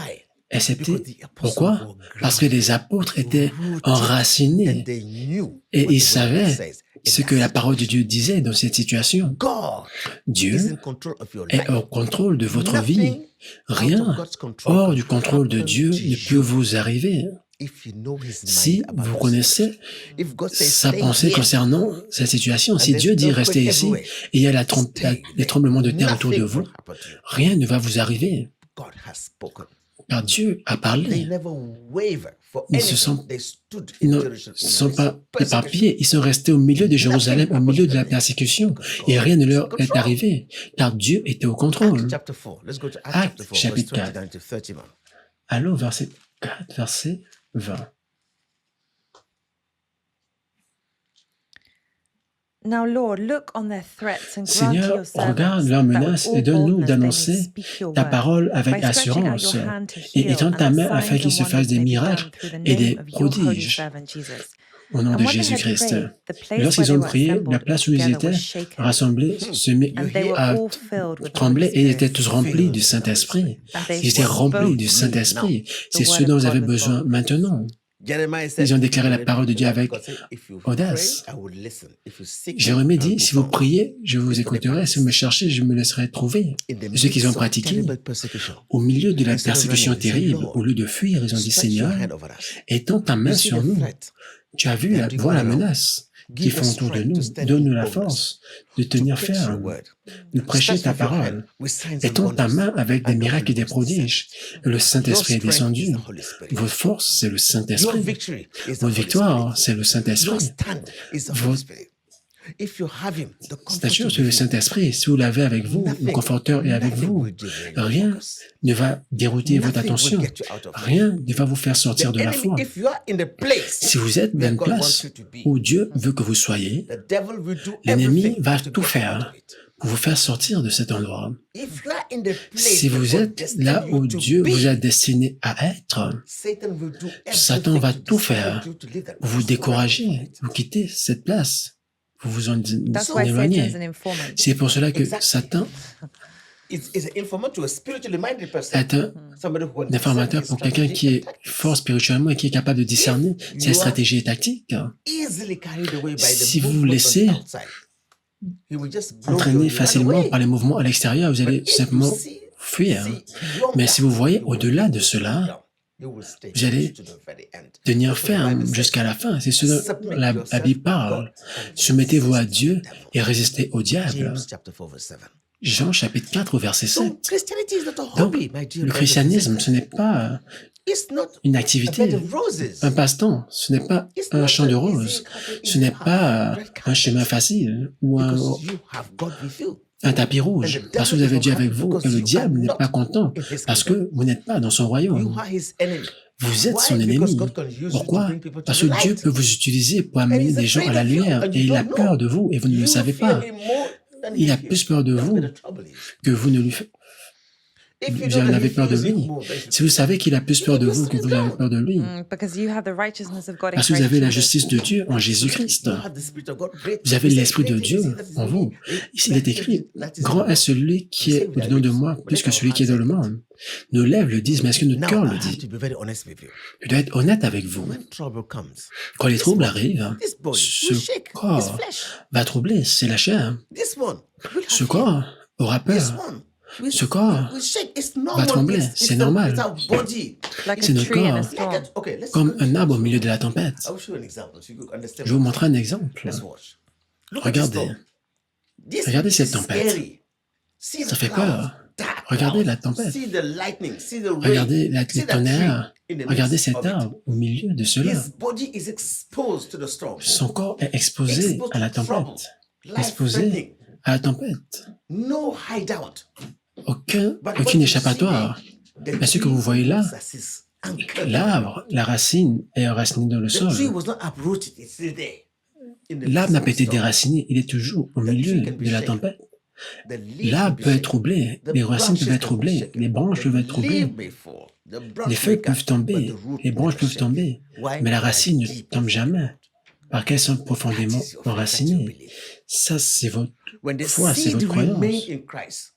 Excepté, Because the apostles pourquoi? were Parce que les apôtres étaient rooted, enracinés and they knew et what ils the word savaient says in ce that que la parole de situation. Dieu disait dans cette situation. God Dieu is in control of your est life. au contrôle de votre vie. Nothing out of Rien God's control hors can du contrôle de happen Dieu to ne peut you vous arriver. if you know his Si mind about vous your connaissez situation. If God says sa stay pensée here, concernant cette situation, si and Dieu dit there's restez earthquake ici everywhere, et il y a stay les there. tremblements de terre autour de Nothing vous, will happen to you. rien ne va vous arriver. God has spoken. Car Dieu a They parlé. never waver for Ils ne anything. se sont, They stood ils in ne Jerusalem in sont the pas persecution. éparpillés, ils sont restés au milieu de Jérusalem, au milieu de la persécution, et rien ne leur est arrivé, car Dieu était au Acts contrôle. chapter 4. Let's go to Acts Actes chapter 4, verse chapitre 29 to 31. Allons, verset 4, verset 20. Now, Lord, look on their threats and grant to Seigneur, your servants regarde leurs that with menaces all et donne-nous boldness they may d'annoncer speak your ta word, parole avec by stretching out assurance your hand to et heal, étends and ta that main signs afin qu'il and se fasse wonders des may be miracles done through the et name des of your holy prodiges servant Jesus. au nom And de when they had Jésus-Christ. prayed, the Et place where lorsqu'ils they ont were prié, la assembled place où ils together was étaient shaken, rassemblés se mit and they were à all filled with the trembler Holy et ils étaient Spirit. tous remplis du Saint-Esprit. And they Ils étaient remplis spoke du now Saint-Esprit. C'est the ce word dont of vous avez God with besoin boldness. maintenant. Jeremiah said, Ils ont déclaré la "If you parole de Dieu read, avec God said, if you audace. pray, I will listen. If you seek me, Jérémie I will dit, be si vous found." priez, je vous It's for the écouterai. Si vous me cherchez, je me laisserai trouver. In the Et ceux qui midst ont of pratiqué, terrible persecution, au milieu de la instead of persécution running, they said, terrible, "Lord, au lieu de fuir, ils ont dit, stretch your Seigneur, hand over us. étends ta main You see sur the nous. threat. Tu as vu, They are doing vois la all around. menace qui Give font us autour de strength nous. to stand Donne-nous with la boldness, force de to tenir preach your ferme, word. de prêcher Stretch ta with your parole. hand with signs and Étends ta wonders. main avec des And the miracles et Holy des Ghost prodiges. descend. Le Your Saint-Esprit est strength is descendu. the Holy Spirit. Votre force, c'est le Your Saint-Esprit. victory is the Votre Holy victoire, Spirit. c'est le Your Saint-Esprit. stand is the Holy Votre Spirit. If you have him, the stature, comforter c'est le with you, Saint-Esprit. Si vous l'avez avec vous, le nothing conforteur est avec will vous. derail your Rien focus. ne va dérouter votre Nothing will attention. get you out of it. Rien ne va vous faire The sortir de la enemy, foi. if you are in the place Si vous êtes dans where une God wants place you to be, où Dieu veut que vous soyez, the devil will do l'ennemi everything va to tout get you faire out of it. pour vous faire sortir de cet endroit. If you are in the place Si where vous God êtes destined là you où to Dieu be, vous a destiné à être, Satan will do Satan va everything to tout discourage faire you to leave that pour vous place, go away décourager, from it. vous quitter cette place, vous vous en That's why éloignez. Satan's an informant. C'est pour cela que Exactly. Satan is an informant to a spiritually minded person. Est un Somebody who informateur understands pour quelqu'un qui est fort spirituellement et qui est capable de discerner ses stratégies et tactiques. easily carried away by Si the vous vous movement laissez on the outside. He will just blow you entraîné and facilement run away. par les mouvements à l'extérieur, vous allez But if simplement you see fuir. beyond Mais that, si vous voyez you will au-delà de not cela, go down. You will stay vous allez to the very end. tenir That's what the ferme Bible jusqu'à says. la fin. C'est ce dont Submit la yourself Bible to parle. God and Soumettez-vous à resist Dieu the devil. et résistez au diable. James chapter 4 verse 7. Jean chapitre 4 verset So 7. Christianity is not a Donc, hobby, my dear le brothers and christianisme, ce sisters. n'est pas It's not une a activité, bed of roses. un passe-temps, ce n'est pas It's un not champ de an roses, easy carpet, ce easy n'est path, pas red un carpet. chemin facile ou Because you have God with you. un tapis rouge, parce que vous avez Dieu avec vous et le diable n'est pas content parce que vous n'êtes pas dans son You royaume. are his enemy. Vous êtes son Why? Because ennemi. God can use you to Pourquoi? bring people to Parce the que Dieu light. peut vous utiliser pour amener he's des gens à la afraid of you, lumière and et you il a don't peur know. de vous et vous ne le You savez fear pas. him more than Il a he plus fears. peur de That's vous where the trouble is. que vous ne lui faites. If you Vous know en that avez he peur de fears you lui. more, then you Si vous savez qu'il a plus peur de vous que vous avez peur de lui, Because you have the righteousness of God in parce que vous Christ avez la Jesus. justice de Dieu en Jésus-Christ. You have the Spirit of God. Great. Vous avez He said, l'Esprit de "Great Dieu is he that is en in vous. me." Ici, il est écrit, That is grand in est God. celui qui est au-dedans de moi, plus que celui qui est dans le monde. Nos lèvres le disent, mais est-ce que notre Now, cœur I le have dit? to be very honest with you. Je dois être honnête avec vous. When trouble comes, Quand les troubles arrivent, this body ce will shake. His corps flesh. va troubler, c'est la chair. This one will Ce have fear. corps aura This peur. one will, Ce corps will shake. It's normal. trembler. C'est normal. It's our body. Like C'est a notre tree in corps. a Like storm. it. Okay, let's Comme continue. un arbre au milieu de la tempête. I will show you an example so you can understand. Je vais vous what montrer un exemple. Let's watch. Look Regardez. at this storm. This Regardez cette is tempête. scary. See the Ça fait clouds, peur. dark Regardez clouds. la tempête. See the lightning. See the rain. Regardez See les that tonnerres. tree in the Regardez midst cet of it. arbre au milieu de cela. His body is exposed to the storm. Son corps est exposé Exposed à la to trouble. tempête. Life Exposé threatening. à la tempête. No hideout. Aucun, But aucune what you échappatoire. see, the Mais ce que vous voyez là, tree is as is anchored. l'arbre, la racine est enracinée dans le The tree sol. was not uprooted. It's still there. In the L'arbre n'a pas midst été of the storm. déraciné, il est toujours au milieu de la tempête. The leaves L'arbre will peut be être troublé, shaken. les The racines peuvent branches être can be troublées, shaken. les branches The peuvent être leaf troublées, may fall. The branch les feuilles may peuvent catch, tomber, but the root les will branches never peuvent shake. tomber, Why? mais la They are racine ne deep tombe inside jamais, God. parce qu'elles sont That profondément is your faith that you enracinées. believe. Ça, c'est votre When the foi, c'est seed votre remains croyance. in Christ,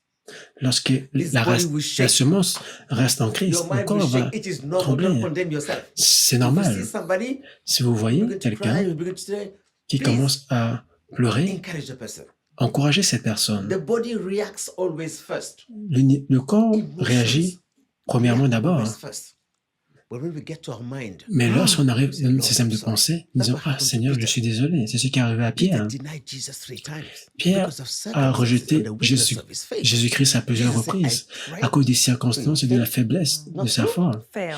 Lorsque this la, body will la shake. semence reste en Christ, Your le mind corps will va shake. It is normal. trembler. Don't condemn yourself. C'est If you normal. see somebody Si vous voyez begin to cry, quelqu'un you begin to say, qui please commence à pleurer, encourage the person. encouragez cette personne. The body reacts always first. Le corps Emotions réagit premièrement react d'abord. always first. But when we get to our mind, Mais lorsqu'on arrive say, dans Lord, notre système I'm de sorry. pensée, That's disons, what ah happened to Seigneur, je Peter. suis désolé. C'est ce qui est arrivé à Peter Pierre. denied Jesus 3 times Pierre because of a circumstances rejeté and the weakness of his faith. Jésus-Christ à plusieurs Jesus said, reprises I à tried. cause des circonstances et de la faiblesse de sa foi. Fail.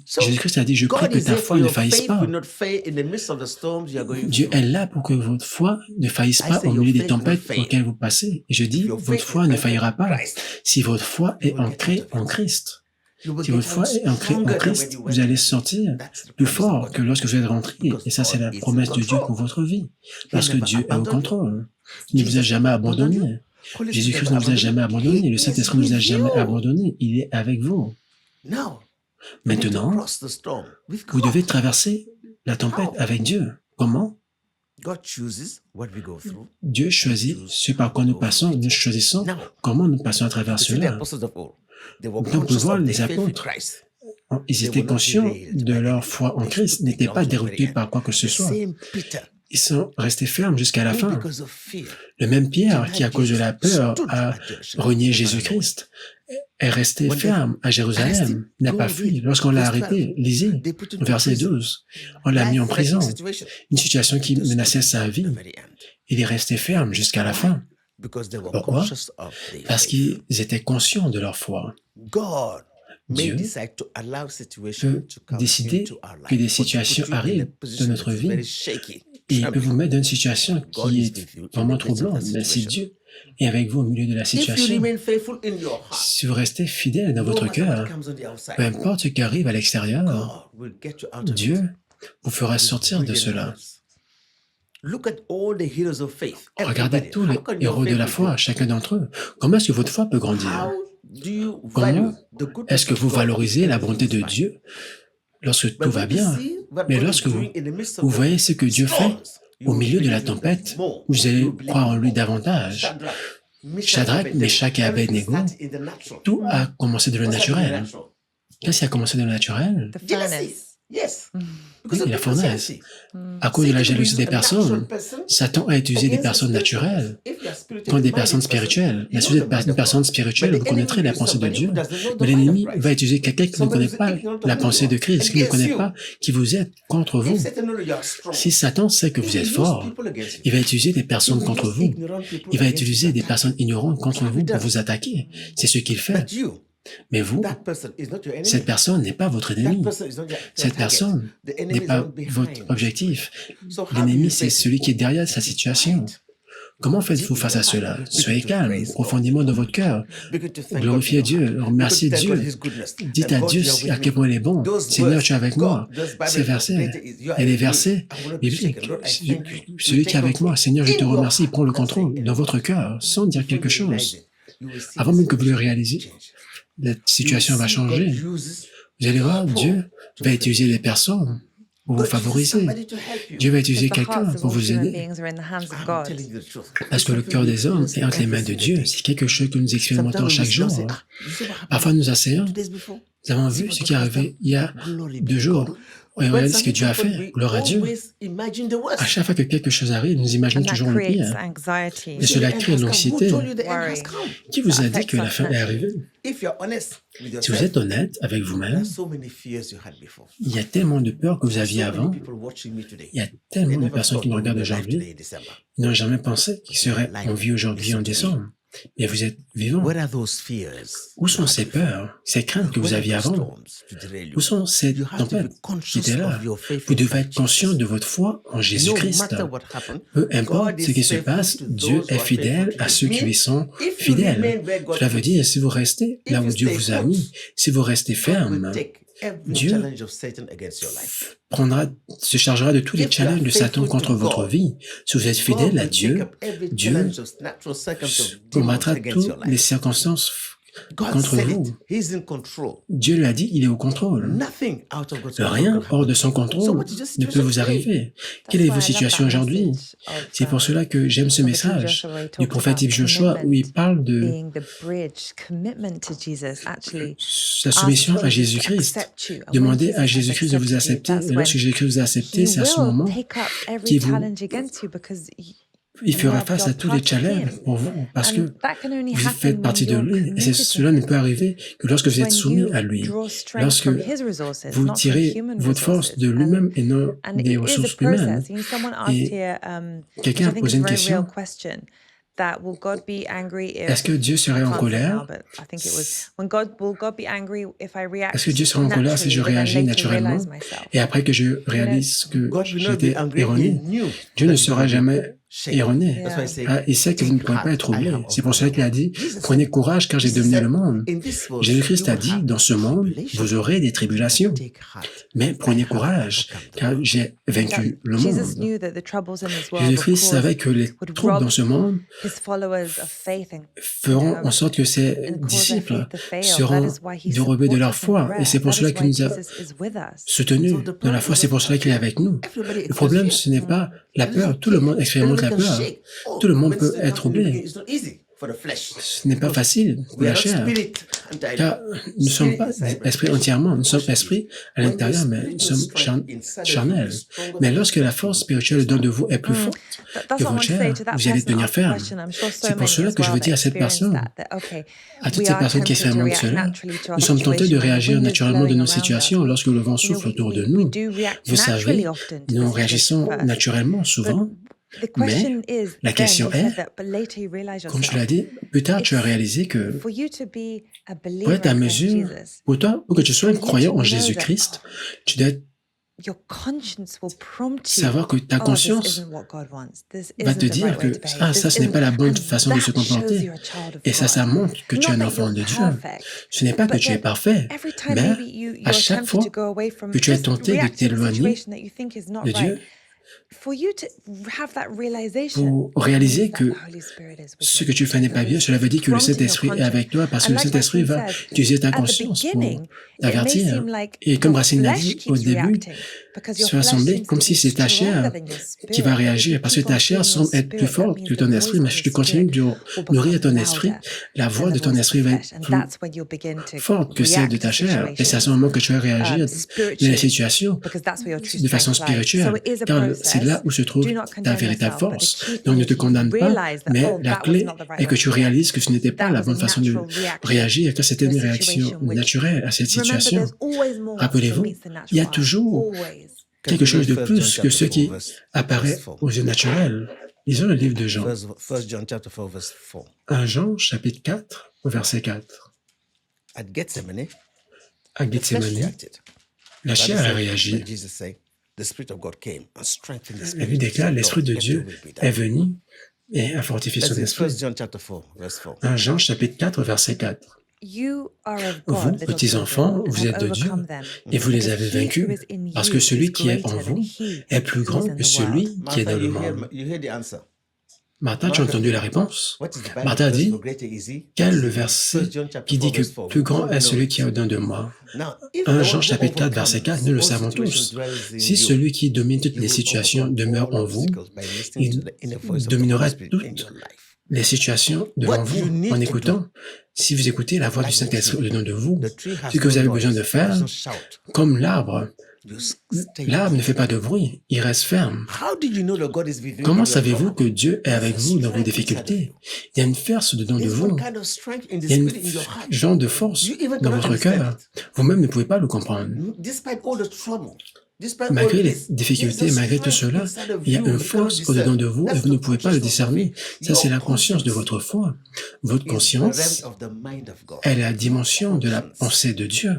So, Jésus-Christ a dit, je prie God que is ta there for foi ne your faillisse faith pas. will not fail in the midst of the storms you are going Dieu through. est là pour que votre foi ne faillisse I pas say au your milieu des faith will tempêtes fail. auxquelles vous passez. Et je dis, If your votre faith foi is ne anchored faillira in pas Christ, si votre foi you est will get ancrée out of en it. Christ. You will Si get votre foi out est ancrée en stronger than Christ, when you vous went allez in. sortir That's the plus promise of fort God. que lorsque vous êtes rentré. Because Et ça, c'est God la is in promesse de Dieu control. pour votre vie. He Parce que never Dieu est au abandoned you. contrôle. Il ne vous a Jesus jamais never abandoned you. abandonné. Holy Spirit Jésus-Christ never ne vous a abandoned jamais you. abandonné. Le He Saint-Esprit is ne vous a with jamais you. abandonné. Il est avec vous. Now, you need to Maintenant, cross the storm with vous devez God. traverser la tempête How? avec Dieu. Comment? God chooses what we go through. Dieu choisit ce par quoi nous passons. Nous choisissons Now, comment nous passons à travers to see the cela. apostles of old, they were Donc, on peut conscious voir of les their faith in apôtres. Christ. Ils étaient conscients de leur foi en Christ, n'étaient pas déroutés par quoi que ce The soit. same Peter, Ils sont restés fermes jusqu'à la who fin. because of fear, Le même Pierre, qui à cause de la peur stood a at Jerusalem. renié Jésus-Christ, est resté ferme à Jérusalem, n'a pas fui. Lorsqu'on l'a arrêté, lisez, They put him au in verset prison. 12, on l'a mis en prison, Life-threatening situation. une situation qui menaçait sa vie. The very end. Il est resté ferme jusqu'à la fin, Because they were Pourquoi? conscious of their parce faith. qu'ils étaient conscients de leur foi. God may Dieu decide to allow situations peut to come décider into our life, que des but to put situations you in a arrivent position dans notre that is vie, very shaky, Et il peut vous trembling. mettre dans une situation God qui is est with you in vraiment the midst of troublante. that Mais si situation. Dieu est avec vous au milieu de la If you situation, remain faithful in your heart, si vous restez fidèle dans no votre matter what cœur, comes on the outside, peu importe ce qui arrive à l'extérieur, God will get you out of Dieu it. vous fera sortir de Brilliant cela. words. Look at all the heroes of faith. Regardez Everybody. tous les How can your héros de faith la be foi, good? chacun d'entre eux. Comment est-ce que votre foi peut grandir? How do you Comment value the goodness est-ce que of vous God valorisez la when bonté de everything is fine? Dieu lorsque But tout va when you bien? see what Mais God is lorsque vous, doing in the midst of vous the voyez ce que Dieu fait storms, you au will milieu de la believe him tempête, more. vous allez You will believe croire en him lui more. davantage. Shadrach, Shadrach, Meshach et Abednego, tout a commencé de le naturel. Qu'est-ce qui a commencé de le naturel? The furnace. Oui, la fournaise. À cause de la jalousie des personnes, Satan a utilisé des personnes naturelles contre des personnes spirituelles. Mais si vous êtes une personne spirituelle, vous connaîtrez la pensée de Dieu. Mais l'ennemi va utiliser quelqu'un qui ne connaît pas la pensée de Christ, qui ne connaît pas qui vous êtes contre vous. Si Satan sait que vous êtes fort, il va utiliser des personnes contre vous. Il va utiliser des personnes ignorantes contre vous pour vous attaquer. C'est ce qu'il fait. Mais vous, cette personne n'est pas votre ennemi. Cette personne n'est pas votre objectif. L'ennemi, c'est celui qui est derrière sa situation. Comment faites-vous face à cela? Soyez calme, profondément dans votre cœur. Glorifiez Dieu, remerciez Dieu. Dites à Dieu à quel point il est bon. Seigneur, tu es avec moi. Ces versets, et les versets bibliques. Celui qui est avec moi, Seigneur, je te remercie. Prends le contrôle dans votre cœur, sans dire quelque chose. Avant même que vous le réalisiez, la situation va changer. Vous allez voir, Dieu va utiliser les personnes pour vous favoriser. Dieu va utiliser quelqu'un pour vous aider. Parce que le cœur des hommes est entre les mains de Dieu. C'est quelque chose que nous expérimentons chaque jour. Parfois, nous asseyons. Nous avons vu ce qui est arrivé il y a 2 jours. Et on regarde ce que Dieu a fait. Gloire à Dieu. À chaque fois que quelque chose arrive, nous imaginons toujours le pire. Et cela crée l'anxiété. Qui vous a dit que la fin est arrivée? Si vous êtes honnête avec vous-même, il y a tellement de peur que vous aviez avant. Il y a tellement de personnes qui nous regardent aujourd'hui. Ils n'ont jamais pensé qu'ils seraient en vie aujourd'hui en décembre. Mais vous êtes vivant. Où sont ces peurs, ces craintes que vous aviez avant? Où sont ces tempêtes qui étaient là? Vous devez être conscient de votre foi en Jésus-Christ. Peu importe ce qui se passe, Dieu est fidèle à ceux qui lui sont fidèles. Cela veut dire, si vous restez là où Dieu vous a mis, si vous restez ferme, Dieu se chargera de tous les challenges de Satan contre votre vie. Si vous êtes fidèle à Dieu, Dieu combattra toutes les circonstances contre vous. Dieu l'a dit, il est au contrôle. Rien hors de son contrôle ne peut vous arriver. Quelle est votre situation aujourd'hui? C'est pour cela que j'aime ce message du prophète Yves Joshua où il parle de sa soumission à Jésus-Christ. Demandez à Jésus-Christ de vous accepter. Et lorsque Jésus-Christ vous a accepté, c'est à ce moment il fera face à tous les challenges pour vous, parce que vous faites partie de lui. Et cela ne peut arriver que lorsque vous êtes soumis à lui, lorsque vous tirez votre force de lui-même et non des ressources humaines. Et quelqu'un a posé une question. Est-ce que Dieu serait en colère? Est-ce que Dieu serait en colère si je réagis naturellement et après que je réalise que j'étais erroné? Dieu ne sera jamais erroné. Il sait que vous ne pourrez pas être oublié. C'est pour cela qu'il a dit, prenez courage car j'ai dominé le monde. Jésus-Christ a dit, dans ce monde, vous aurez des tribulations. Mais prenez courage car j'ai vaincu le monde. Jésus-Christ savait que les troubles dans ce monde feront en sorte que ses disciples seront dérobés de leur foi. Et c'est pour cela qu'il nous a soutenus dans la foi. C'est pour cela qu'il est avec nous. Le problème, ce n'est pas la peur. Tout le monde expérimente la peur. Tout le monde peut être troublé. Ce n'est pas facile pour la chair, car nous ne sommes pas esprits entièrement, nous sommes esprits à l'intérieur, mais nous sommes charnels. Mais lorsque la force spirituelle dedans de vous est plus forte que votre chair, vous allez tenir ferme. C'est pour cela que je veux dire à cette personne, à toutes ces personnes qui expérimentent cela, nous sommes tentés de réagir naturellement de nos situations lorsque le vent souffle autour de nous. Vous savez, nous réagissons naturellement souvent. Mais la question est, comme tu l'as dit, plus tard tu as réalisé que pour être à mesure, pour toi, pour que tu sois un croyant en Jésus-Christ, tu dois savoir que ta conscience va te dire que ça, ce n'est pas la bonne façon de se comporter. Et ça montre que tu es un enfant de Dieu. Ce n'est pas que tu es parfait, mais à chaque fois que tu es tenté de t'éloigner de Dieu, pour réaliser que ce que tu fais n'est pas bien, cela veut dire que le Saint-Esprit est avec toi parce que le Saint-Esprit va utiliser ta conscience pour t'avertir. Et comme Racine l'a dit au début, Cela semblait comme si c'est ta chair qui va réagir, parce que ta chair semble être plus forte que ton esprit, mais si tu continues de nourrir ton esprit, la voix de ton esprit va être plus forte que celle de ta chair, et c'est à ce moment que tu vas réagir dans la situation de façon spirituelle, car c'est là où se trouve ta véritable force. Donc ne te condamne pas, mais la clé est que tu réalises que ce n'était pas la bonne façon de réagir, que c'était une réaction naturelle à cette situation. Rappelez-vous, il y a toujours quelque chose de plus que ce qui apparaît aux yeux naturels. Lisons le livre de Jean. 1 Jean, chapitre 4, verset 4. At Gethsemane, À Gethsemane, la chair a réagi. La Bible déclare, l'Esprit de Dieu est venu et a fortifié son esprit. 1 Jean, chapitre 4, verset 4. Vous, petits enfants, vous êtes de Dieu et vous les avez vaincus, parce que celui qui est en vous est plus grand que celui qui est dans le monde. Martha, tu as entendu la réponse? Martha a dit, quel est le verset qui dit que plus grand est celui qui est au-dedans de moi? 1 Jean chapitre 4, verset 4, nous le savons tous. Si celui qui domine toutes les situations demeure en vous, il dominera toutes les situations devant vous en écoutant. Si vous écoutez la voix du Saint-Esprit au-dedans de vous, ce que vous avez besoin de faire, comme l'arbre ne fait pas de bruit, il reste ferme. Comment savez-vous que Dieu est avec vous dans vos difficultés? Il y a une force dedans de vous. Il y a une genre de force dans votre cœur. Vous-même ne pouvez pas le comprendre. Malgré les difficultés, malgré tout cela, il y a une force au-dedans de vous et vous ne pouvez pas le discerner. Ça, c'est la conscience de votre foi. Votre conscience est la dimension de la pensée de Dieu.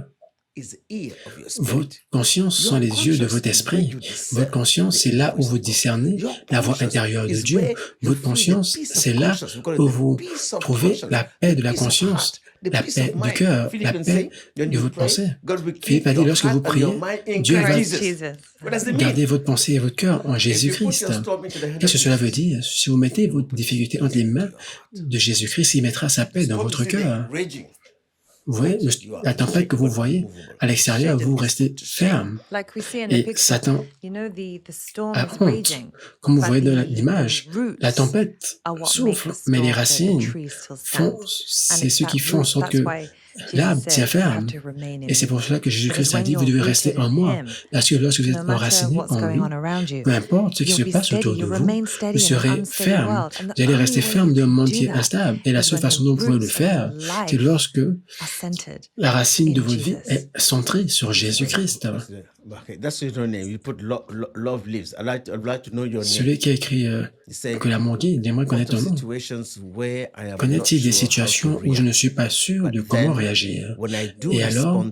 Votre conscience sont les yeux de votre esprit. Votre conscience, c'est là où vous discernez la voix intérieure de Dieu. Votre conscience, c'est là où vous trouvez la paix de la conscience, la paix du cœur, la paix de votre pensée. Philippe a dit, lorsque vous priez, Dieu va garder votre pensée et votre cœur en Jésus-Christ. Qu'est-ce que cela veut dire? Si vous mettez votre difficulté entre les mains de Jésus-Christ, il mettra sa paix dans votre cœur. Vous voyez, la tempête que vous voyez à l'extérieur, vous restez ferme. Et Satan a honte. Comme vous voyez dans l'image, la tempête souffle, mais les racines c'est ce qui fait en sorte que l'arbre tient ferme. Et c'est pour cela que Jésus-Christ a dit, vous devez rester en moi. Parce que lorsque vous êtes enraciné en lui, peu importe ce qui se passe autour de vous, vous serez ferme. Vous allez rester ferme d'un monde qui est instable. Et la seule façon dont vous pouvez le faire, c'est lorsque la racine de votre vie est centrée sur Jésus-Christ. Celui qui a écrit que l'amour guide, j'aimerais connaître ton nom. Connaît-il des situations où je ne suis pas sûr de comment réagir? Et alors,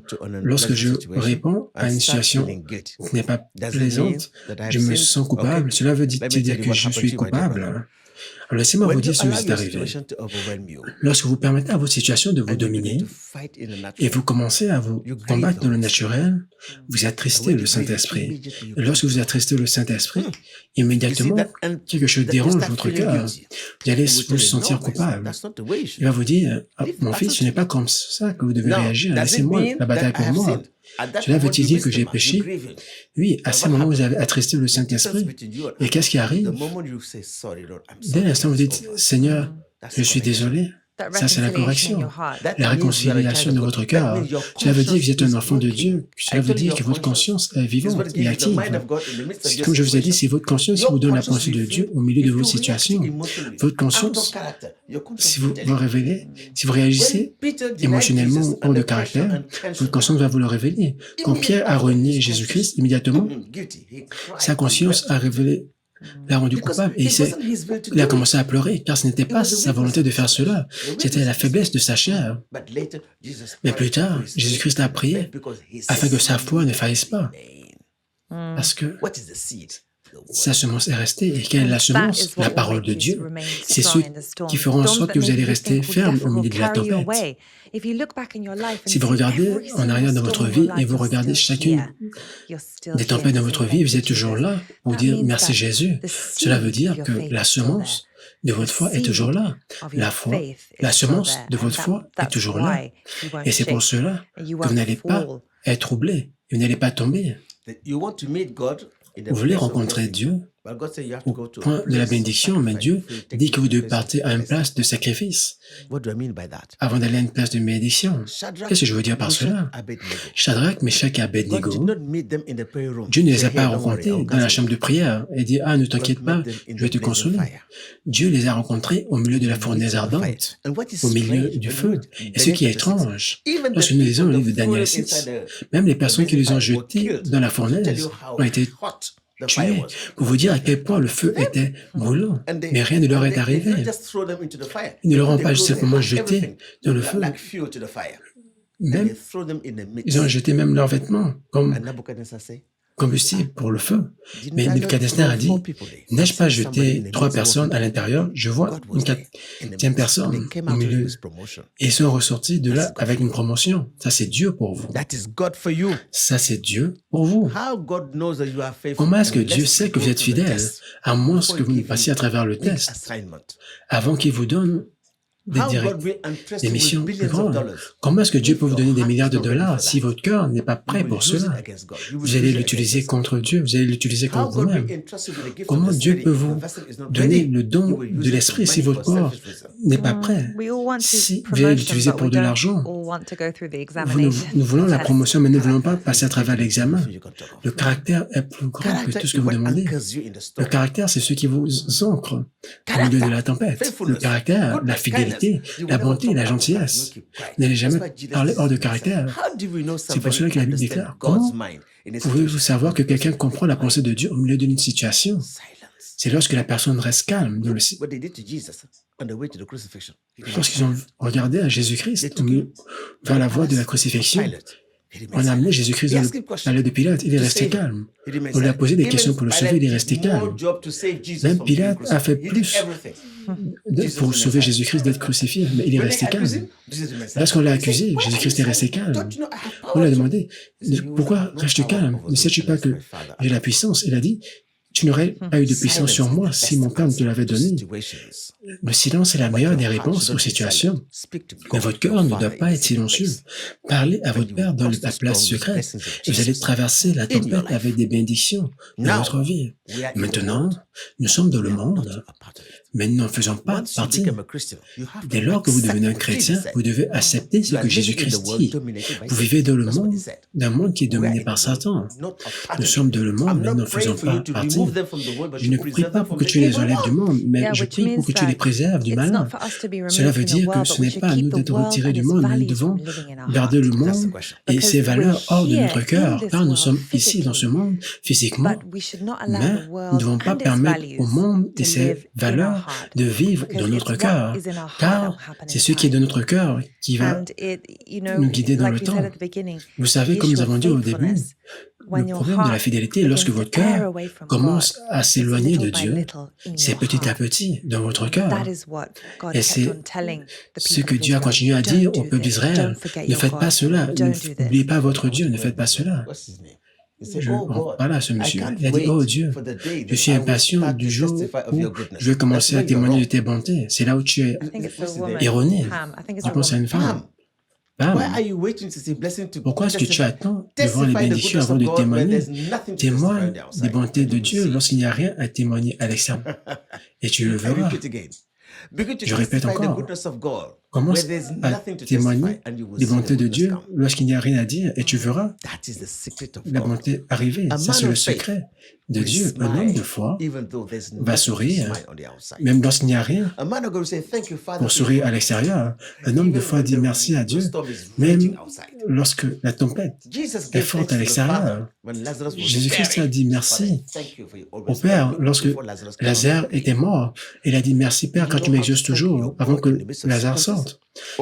lorsque je réponds à une situation qui n'est pas plaisante, je me sens coupable. Cela veut dire que je suis coupable. Alors, laissez-moi vous dire ce qui vous est arrivé. Lorsque vous permettez à votre situation de vous dominer et vous commencez à vous combattre dans le naturel, vous attristez le Saint-Esprit. Et lorsque vous attristez le Saint-Esprit, immédiatement, quelque chose dérange votre cœur. Vous allez vous sentir coupable. Il va vous dire, ah, mon fils, ce n'est pas comme ça que vous devez réagir. Laissez-moi la bataille pour moi. Cela veut-il dire que j'ai péché? Oui, à ce moment, vous avez attristé le Saint-Esprit. Et qu'est-ce qui arrive? Dès l'instant où vous dites, Seigneur, je suis désolé, ça c'est la correction, la réconciliation de votre cœur. Cela veut dire que vous êtes un enfant de Dieu. Cela veut dire que votre conscience est vivante et active. Comme je vous ai dit, c'est votre conscience qui vous donne la pensée de Dieu au milieu de vos situations. Votre conscience, si vous vous révélez, si vous réagissez émotionnellement hors de caractère, votre conscience va vous le révéler. Quand Pierre a renié Jésus-Christ, immédiatement, sa conscience a révélé l'a rendu coupable et il a commencé à pleurer car ce n'était pas sa volonté de faire cela, c'était la faiblesse de sa chair. Mais plus tard, Jésus-Christ a prié afin que sa foi ne faillisse pas. Parce que sa semence est restée. Et quelle est la semence? La parole de Dieu. C'est ce qui fera en sorte que vous allez rester ferme au milieu de la tempête. Si vous regardez en arrière dans votre vie et vous regardez chacune des tempêtes dans votre vie, vous êtes toujours là pour dire merci Jésus. Cela veut dire que la semence de votre foi est toujours là. La foi, la semence de votre foi est toujours là. Et c'est pour cela que vous n'allez pas être troublé, vous n'allez pas tomber. Vous voulez rencontrer Dieu au point de la bénédiction, mais Dieu dit que vous devez partir à une place de sacrifice avant d'aller à une place de bénédiction. Qu'est-ce que je veux dire par cela? Shadrach, Meshach et Abednego, Dieu ne les a pas rencontrés dans la chambre de prière et dit « Ah, ne t'inquiète pas, je vais te consoler ». Dieu les a rencontrés au milieu de la fournaise ardente, au milieu du feu. Et ce qui est étrange, lorsque nous lisons le livre de Daniel 6, même les personnes qui les ont jetés dans la fournaise ont été tués pour vous dire à quel point le feu était brûlant, mais rien ne leur est arrivé. Ils ne leur ont pas simplement jeté dans le feu. Même, ils ont jeté même leurs vêtements comme combustible pour le feu. Mais Nebuchadnezzar a dit, n'ai-je pas jeté 3 personnes à l'intérieur? Je vois une 4e personne au milieu. Et ils sont ressortis de là avec une promotion. Ça, c'est Dieu pour vous. Ça, c'est Dieu pour vous. Comment est-ce que Dieu sait que vous êtes fidèle, à moins que vous ne passiez à travers le test, avant qu'il vous donne des missions plus grandes? Comment est-ce que Dieu peut vous donner des milliards de dollars si votre cœur n'est pas prêt pour cela? Vous allez l'utiliser contre Dieu, vous allez l'utiliser contre vous-même. Comment Dieu peut vous donner le don de l'esprit si votre corps n'est pas prêt? Si vous allez l'utiliser pour de l'argent, nous voulons la promotion, mais nous ne voulons pas passer à travers l'examen. Le caractère est plus grand que tout ce que vous demandez. Le caractère, c'est ce qui vous ancre au milieu de la tempête. Le caractère, la fidélité, la bonté, la gentillesse. N'allez jamais parler hors de caractère. C'est pour cela que la Bible déclare. Comment pouvez-vous savoir que quelqu'un comprend la pensée de Dieu au milieu d'une situation? C'est lorsque la personne reste calme. Lorsqu'ils ont regardé à Jésus-Christ vers la voie de la crucifixion, on a amené Jésus-Christ dans le palais de Pilate, il est resté calme. On lui a posé des questions pour le sauver, il est resté calme. Même Pilate a fait plus pour sauver Jésus-Christ d'être crucifié, mais il est resté calme. Lorsqu'on l'a accusé, Jésus-Christ est resté calme. On lui a demandé, pourquoi restes-tu calme? Ne sais-tu pas que j'ai la puissance? Il a dit, tu n'aurais pas eu de puissance sur moi si mon Père ne te l'avait donné. Le silence est la meilleure des réponses aux situations. Mais votre cœur ne doit pas être silencieux. Parlez à votre Père dans la place secrète et vous allez traverser la tempête avec des bénédictions dans votre vie. Maintenant, nous sommes dans le monde, mais nous n'en faisons pas partie. Dès lors que vous devenez un chrétien, vous devez accepter ce que Jésus-Christ dit. Vous vivez dans le monde, d'un monde qui est dominé par Satan. Nous sommes dans le monde, mais nous n'en faisons pas partie. Je ne prie pas pour que tu les enlèves du monde, mais je prie pour que tu les préserves du malin. Cela veut dire que ce n'est pas à nous d'être retirés du monde, mais nous devons garder le monde et ses valeurs hors de notre cœur, car nous sommes ici dans ce monde physiquement, mais nous ne devons pas permettre au monde et ses valeurs de vivre dans notre cœur, car c'est ce qui est dans notre cœur qui va nous guider dans le temps. Vous savez, comme nous avons dit au début, le problème de la fidélité est lorsque votre cœur commence à s'éloigner de Dieu, c'est petit à petit dans votre cœur. Et c'est ce que Dieu a continué à dire au peuple d'Israël. Ne faites pas cela, n'oubliez pas votre Dieu, ne faites pas cela. Voilà ce monsieur. Il a dit, oh Dieu, je suis impatient du jour où je vais commencer à témoigner de tes bontés. C'est là où tu es erroné. Je pense à une femme. Pourquoi est-ce que tu attends de voir les bénédictions avant de témoigner? Témoigne des bontés de Dieu lorsqu'il n'y a rien à témoigner à l'extérieur. Et tu le verras. Je répète encore. Commence à témoigner des bontés de Dieu lorsqu'il n'y a rien à dire et tu verras la bonté arriver. Ça, c'est le secret de Dieu. Un homme de foi va sourire, même lorsqu'il n'y a rien, pour sourire à l'extérieur. Un homme de foi dit merci à Dieu, même lorsque la tempête est forte à l'extérieur. Jésus-Christ a dit merci au Père lorsque Lazare était mort. Il a dit merci Père quand tu m'exauces toujours avant que Lazare sorte.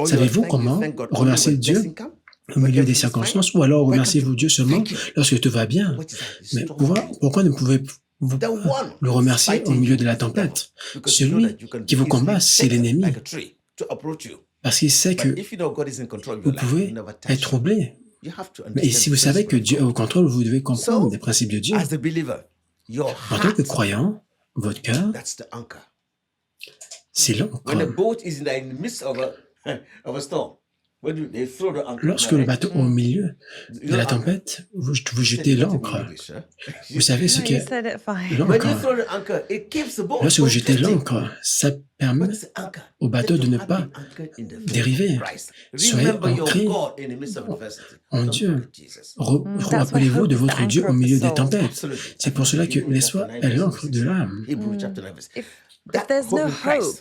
Savez-vous comment remercier Dieu au milieu des circonstances ou alors remerciez-vous Dieu seulement lorsque tout va bien? Mais pourquoi ne pouvez-vous pas le remercier au milieu de la tempête? Celui qui vous combat, c'est l'ennemi. Parce qu'il sait que vous pouvez être troublé. Mais si vous savez que Dieu est au contrôle, vous devez comprendre les principes de Dieu. En tant que croyant, votre cœur, c'est l'ancre. Lorsque le bateau est au milieu de la tempête, vous jetez l'ancre. Vous savez ce No, you qu'est said it fine. l'ancre. Lorsque vous jetez l'ancre, ça permet au bateau de ne pas dériver. Soyez ancrés en Dieu. Rappelez-vous de votre Dieu au milieu des tempêtes. C'est pour cela que l'espoir est l'encre de l'âme. If there's no hope,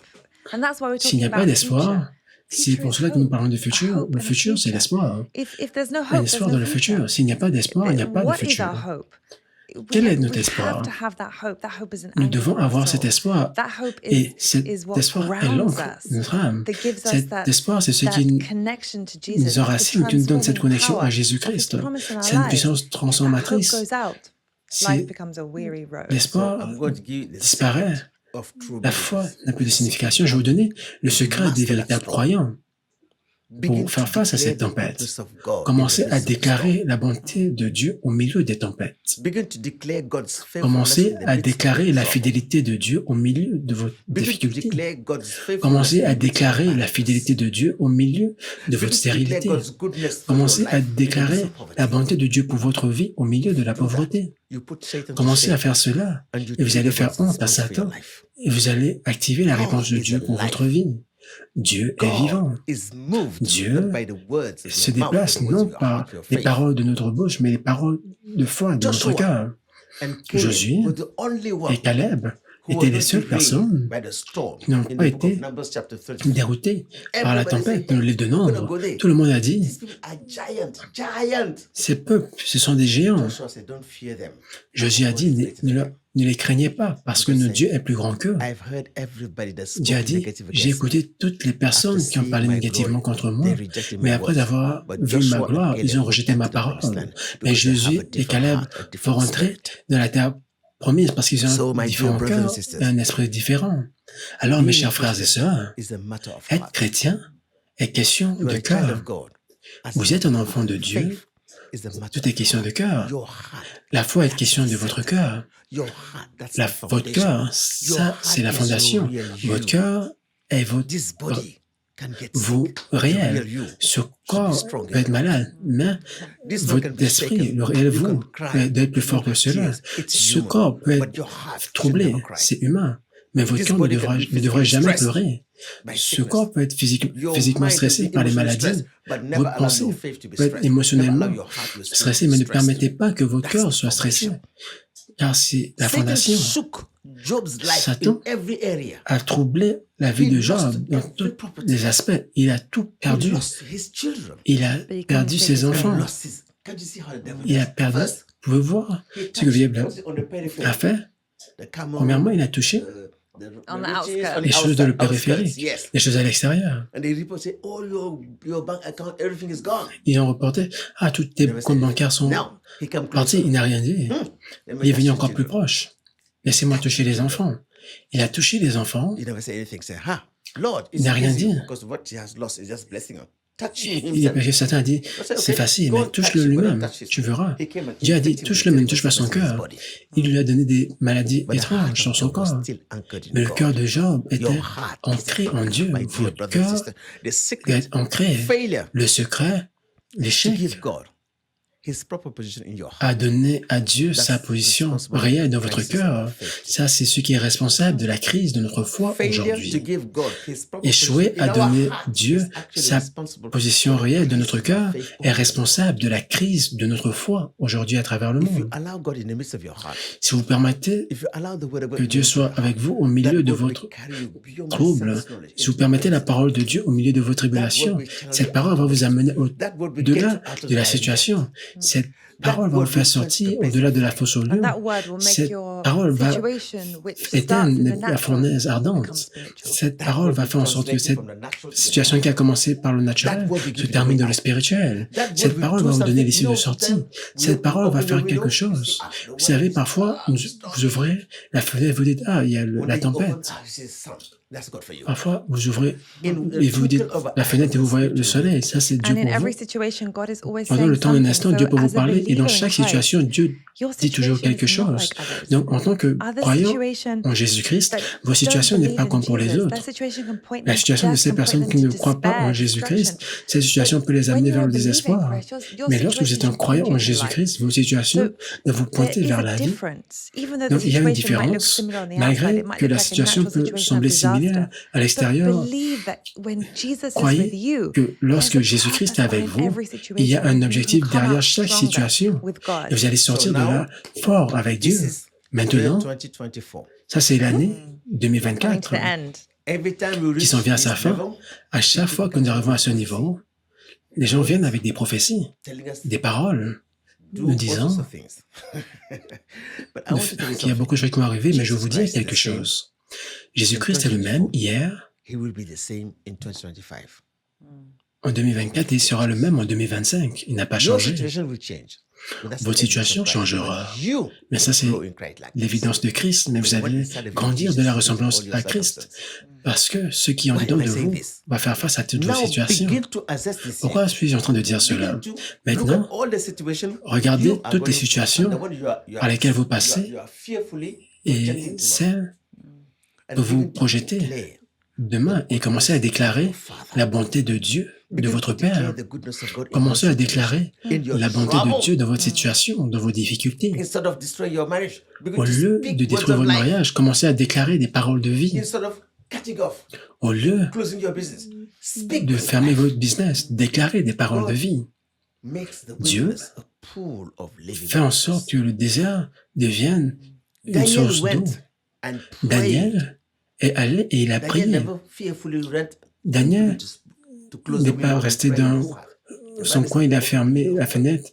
and that's why we're S'il n'y talking a pas about d'espoir, c'est pour cela que nous parlons de futur. Le futur, c'est l'espoir. If there's no Un hope, there's espoir no dans le future. futur. S'il n'y a pas d'espoir, il n'y a pas de What is futur. our hope? Quel est notre We espoir? have to have that hope. That hope is an Nous anchor devons for our avoir soul. cet espoir. That hope Et cet is what espoir est grounds l'encre us, de notre âme. that gives us Cet that, espoir, c'est ce that qui connection to Jesus, nous enracine, qui nous donne cette transforming connexion power à of His Jésus-Christ. promise in our C'est une lives. puissance If that hope transformatrice. goes out, life Si becomes a weary road. l'espoir disparaît, la foi n'a plus de signification. Je vais vous donner le secret des véritables croyants. Pour faire face à cette tempête, commencez à déclarer la bonté de Dieu au milieu des tempêtes. Commencez à déclarer la fidélité de Dieu au milieu de vos difficultés. Commencez à déclarer la fidélité de Dieu au milieu de votre stérilité. Commencez à déclarer la bonté de Dieu pour votre vie au milieu de la pauvreté. Commencez à faire cela et vous allez faire honte à Satan et vous allez activer la réponse de Dieu pour votre vie. Dieu est vivant. Dieu se déplace non par les paroles de notre bouche, mais les paroles de foi de notre cœur. Josué et Caleb étaient les seules personnes qui n'ont pas été déroutées par la tempête. Dans le livre de Nombre, tout le monde a dit, ces peuples, ce sont des géants. Josué a dit, ne les craignez pas, parce que notre Dieu est plus grand qu'eux. Dieu a dit, j'ai écouté toutes les personnes qui ont parlé négativement contre moi, mais après avoir vu ma gloire, ils ont rejeté ma parole. Mais Josué et Caleb vont rentrer dans la terre promise parce qu'ils ont un différent cœur et un esprit différent. Alors, mes chers frères et sœurs, être chrétien est question de cœur. Vous êtes un enfant de Dieu. Tout est question de cœur. La foi est question de votre cœur. Votre cœur, ça, c'est la fondation. Votre cœur est vous réel. Ce corps peut être malade, mais votre esprit, le réel vous, peut être plus fort que cela. Ce corps peut être troublé, c'est humain, mais votre cœur ne devrait jamais pleurer. Ce corps peut être physiquement stressé par les maladies. Votre pensée peut être émotionnellement stressée, mais ne permettez pas que votre cœur soit stressé, car c'est la fondation. Satan a troublé la vie de Job dans tous les aspects. Il a tout perdu. Il a perdu ses enfants. Il a perdu. Vous pouvez voir ce que le diable a fait. Premièrement, il a touché les choses de la périphérie, les choses à l'extérieur. Ils ont reporté, tous tes comptes bancaires sont partis. Il n'a rien dit. Il est venu encore plus proche. Laissez-moi toucher les enfants. Il a touché les enfants. Il n'a rien dit. Satan a dit, c'est facile, mais touche-le lui-même, tu verras. Dieu a dit, touche-le, mais ne touche pas son cœur. Il lui a donné des maladies étranges dans son corps. Mais le cœur de Job était ancré en Dieu. Votre cœur est ancré. Le secret, l'échec, à donner à Dieu sa position réelle dans votre cœur. Ça, c'est ce qui est responsable de la crise de notre foi aujourd'hui. Échouer à donner Dieu sa position réelle de notre cœur est responsable de la crise de notre foi aujourd'hui à travers le monde. Si vous permettez que Dieu soit avec vous au milieu de votre trouble, si vous permettez la parole de Dieu au milieu de vos tribulations, cette parole va vous amener au-delà de la situation. Cette parole va vous faire sortir au-delà de la fosse au lieu. Cette parole va éteindre la fournaise ardente. Cette parole va faire en sorte que cette situation qui a commencé par le naturel se termine dans le spirituel. Cette parole va vous donner l'issue de sortie. Cette parole va faire quelque chose. Vous savez, parfois, vous ouvrez la fenêtre et vous dites, il y a la tempête. That's good for you. Parfois, vous ouvrez In the et vous dites twinkle of la an fenêtre et vous voyez le eye, soleil. Ça, c'est Dieu And in pour vous. every situation, God is always Pendant saying le temps d'un something. instant, So Dieu peut vous as a parler et dans believer chaque in Christ, situation, Dieu your dit toujours situation quelque is not chose. like others. Donc, en tant que Other croyant situations en Jésus-Christ, that votre situation don't n'est pas believe in comme pour les Jesus, autres. that situation can point La them to situation de death, ces can point personnes them qui to ne croient pas en despair, Jésus-Christ, destruction. cette situation peut les When amener you're vers a le believer in désespoir. Christ, your Mais lorsque vous situation êtes un should croyant point en you to light. Jésus-Christ, vos situations So doivent vous there pointer is vers a la vie. difference. Even though the Donc, il y a une situation might look différence, similar on the outside, malgré it might que look la like a situation natural peut situation of sembler similaire disaster. à But l'extérieur. believe that when Jesus is with Croyez you, que there's lorsque a Jésus-Christ est purpose avec behind vous, every il y a situation, un and you can objectif come derrière out chaque stronger situation. with God. Et vous allez sortir de now, là fort avec This Dieu. is Maintenant, 2024. ça c'est l'année Coming to 2024 the end. Every time we qui reach s'en vient à this sa fin. level, À chaque fois que nous arrivons à ce niveau, les gens viennent avec des prophéties, telling us des paroles, do nous all disant sorts of things. But I want to tell you qu'il y a beaucoup de something. choses qui vont arriver, mais je Jesus vous dis Christ is quelque the same. chose. Jésus-Christ est le même hier, He will be the same in 2025. en 2024, et il sera le même en 2025. Il n'a pas Your changé. situation will change. But that's Votre the evidence situation of Christ. changera. You Mais ça, c'est grow in Christ like this. l'évidence de Christ, mais vous allez grandir de la ressemblance à Christ. Parce que ce qui est en dedans de vous va faire face à toutes vos Now situations. begin to assess this. Pourquoi suis-je en train de dire cela? Begin to look Maintenant, at all the situations regardez you are toutes les going through situations and the one you are par lesquelles vous passez you are fearfully et projecting to celles and que vous begin to projetez declare demain et commencez à déclarer la bonté de Dieu, de votre Père. Commencez à déclarer la bonté de Dieu dans votre situation, dans vos difficultés. Instead of destroying your marriage, begin Au to lieu speak de words détruire of votre life. mariage, commencez à déclarer des paroles de vie. Instead of cutting off, Au lieu closing your business, speak de with fermer life. votre business, déclarez des paroles de vie. Makes the Dieu wilderness a pool of living Fait en waters. sorte que le désert devienne une Daniel source d'eau. went and prayed. Daniel est allé et il a Daniel prié. never fearfully went Daniel to close the n'est window pas and resté pray in dans his heart. The son Bible coin, says il a he fermé opened la the door. fenêtre,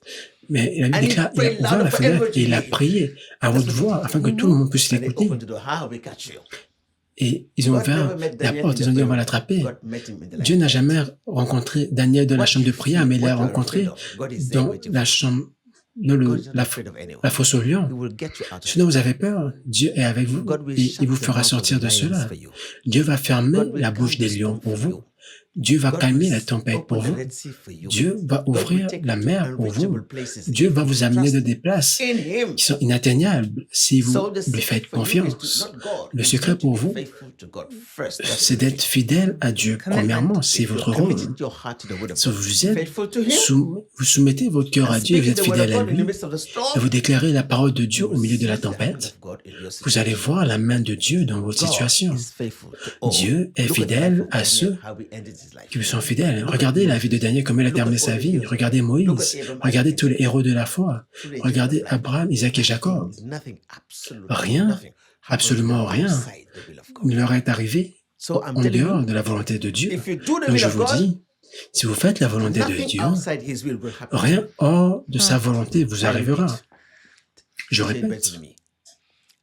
mais il a, And he il a prayed ouvert louder la for fenêtre everybody et il a to hear. prié à haute voix afin que tout le monde puisse And they l'écouter. opened the door. How we catch you? Et ils ont God ouvert never met la Daniel porte, in ils ont the dit on va prayer. l'attraper. God met him in the Dieu light. n'a jamais rencontré Daniel dans la What chambre de if prière, mais il what l'a you are rencontré afraid of, God is there dans waiting la for you. chambre, dans God is not la afraid of anyone. fosse au lion. He will get you out of Ce dont it. vous avez peur, Dieu est avec vous God will et shut il vous the fera mouth of sortir the de lions cela. for you. Dieu va fermer God will la calm bouche the des storm lions pour for vous. you. Dieu va God calmer will la tempête pour open the vous. Red Sea for you. Dieu va God will ouvrir take la you to mer pour vous. unreachable places Dieu if va you vous amener trust de des places in Him. qui sont inatteignables si vous So the lui secret faites for you is confiance. to not God. Le It's secret you to pour be vous, faithful to God first. That's c'est the d'être thing. fidèle à Dieu. Premièrement, c'est If you're votre rôle. committing your heart to the word of Si God, vous êtes faithful to Him, vous soumettez votre cœur à and Dieu et vous speaking êtes the word of fidèle à God in the lui, midst of the et storm, vous déclarez la parole de Dieu you au milieu de la will see the hand tempête, of God in your vous allez situation. voir la main de Dieu dans votre God situation. is faithful to all. Dieu est Look at the fidèle life of à Daniel, ceux how he ended his life. qui lui sont fidèles. Look at Regardez la vie de Moses. Daniel, comment il a Look at terminé all sa the vie. heroes. Regardez Look Moïse. at Abraham, Regardez Isaac, tous les and héros de la foi. through the ages Regardez of life. Abraham, Isaac et Jacob. Nothing, absolutely Rien, nothing happens absolument rien outside the will of God. ne leur est arrivé So I'm en telling dehors you, de la volonté de Dieu. if you do the Donc will je of vous God, dis, si vous faites la volonté de nothing Dieu, outside His will will happen. rien hors de sa volonté vous I arrivera. repeat. Je Say it better répète, than me.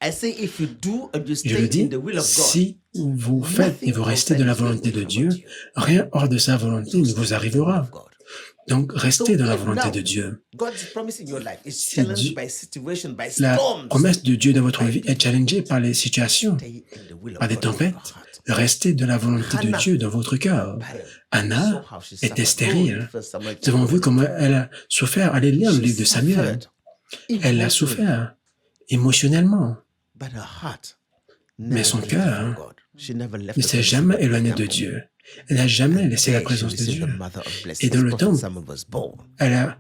I say if you do and you je le stay dis, in the will of God, si vous faites et vous restez de la volonté de Dieu, rien hors de sa volonté ne vous arrivera. Donc restez dans la volonté de Dieu. God's promise in your life is Si challenged Dieu- by situation, by La storms. promesse de Dieu dans votre vie est challengée par les situations, Stay in the will of par des God in your tempêtes. heart. Restez dans la volonté de Dieu dans votre cœur. Anna était stérile. Nous avons vu comment elle a souffert. Allez lire le livre de Samuel. Elle a souffert émotionnellement, mais son cœur ne s'est jamais éloigné de Dieu. Elle n'a jamais laissé la présence de Dieu. Et dans le temps, elle a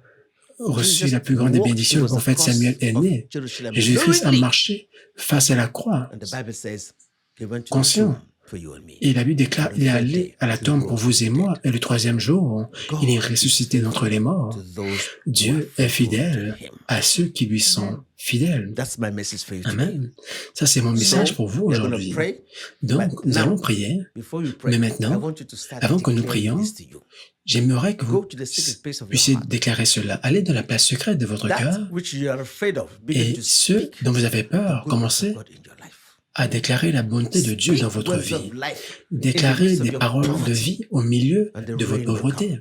reçu la plus grande des bénédictions. Le prophète Samuel est né. Jésus-Christ a marché face à la croix, conscient. Et la Bible déclare, il est allé à la tombe pour vous et moi, et le troisième jour, il est ressuscité d'entre les morts. Dieu est fidèle à ceux qui lui sont fidèles. Amen. Ça, c'est mon message pour vous aujourd'hui. Donc, nous allons prier. Mais maintenant, avant que nous prions, j'aimerais que vous puissiez déclarer cela. Allez dans la place secrète de votre cœur et ce dont vous avez peur, commencez à déclarer la bonté de Dieu dans votre vie. Déclarez des paroles de vie au milieu de votre pauvreté.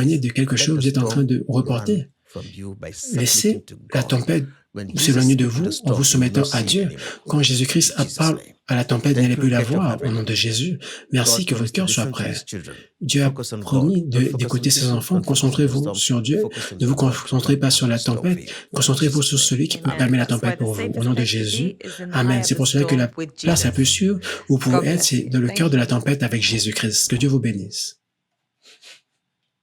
éloigné de quelque chose, vous êtes en train de reporter. Laissez la tempête s'éloigner de vous en vous soumettant à Dieu. Quand Jésus-Christ parle à la tempête, n'allez plus la voir au nom de Jésus. Merci que votre cœur soit prêt. Dieu a promis d'écouter ses enfants. Concentrez-vous sur Dieu. Ne vous concentrez pas sur la tempête. Concentrez-vous sur celui qui peut calmer la tempête pour vous. Au nom de Jésus. Amen. C'est pour cela que la place la plus sûre où vous pouvez être, c'est dans le cœur de la tempête avec Jésus-Christ. Que Dieu vous bénisse.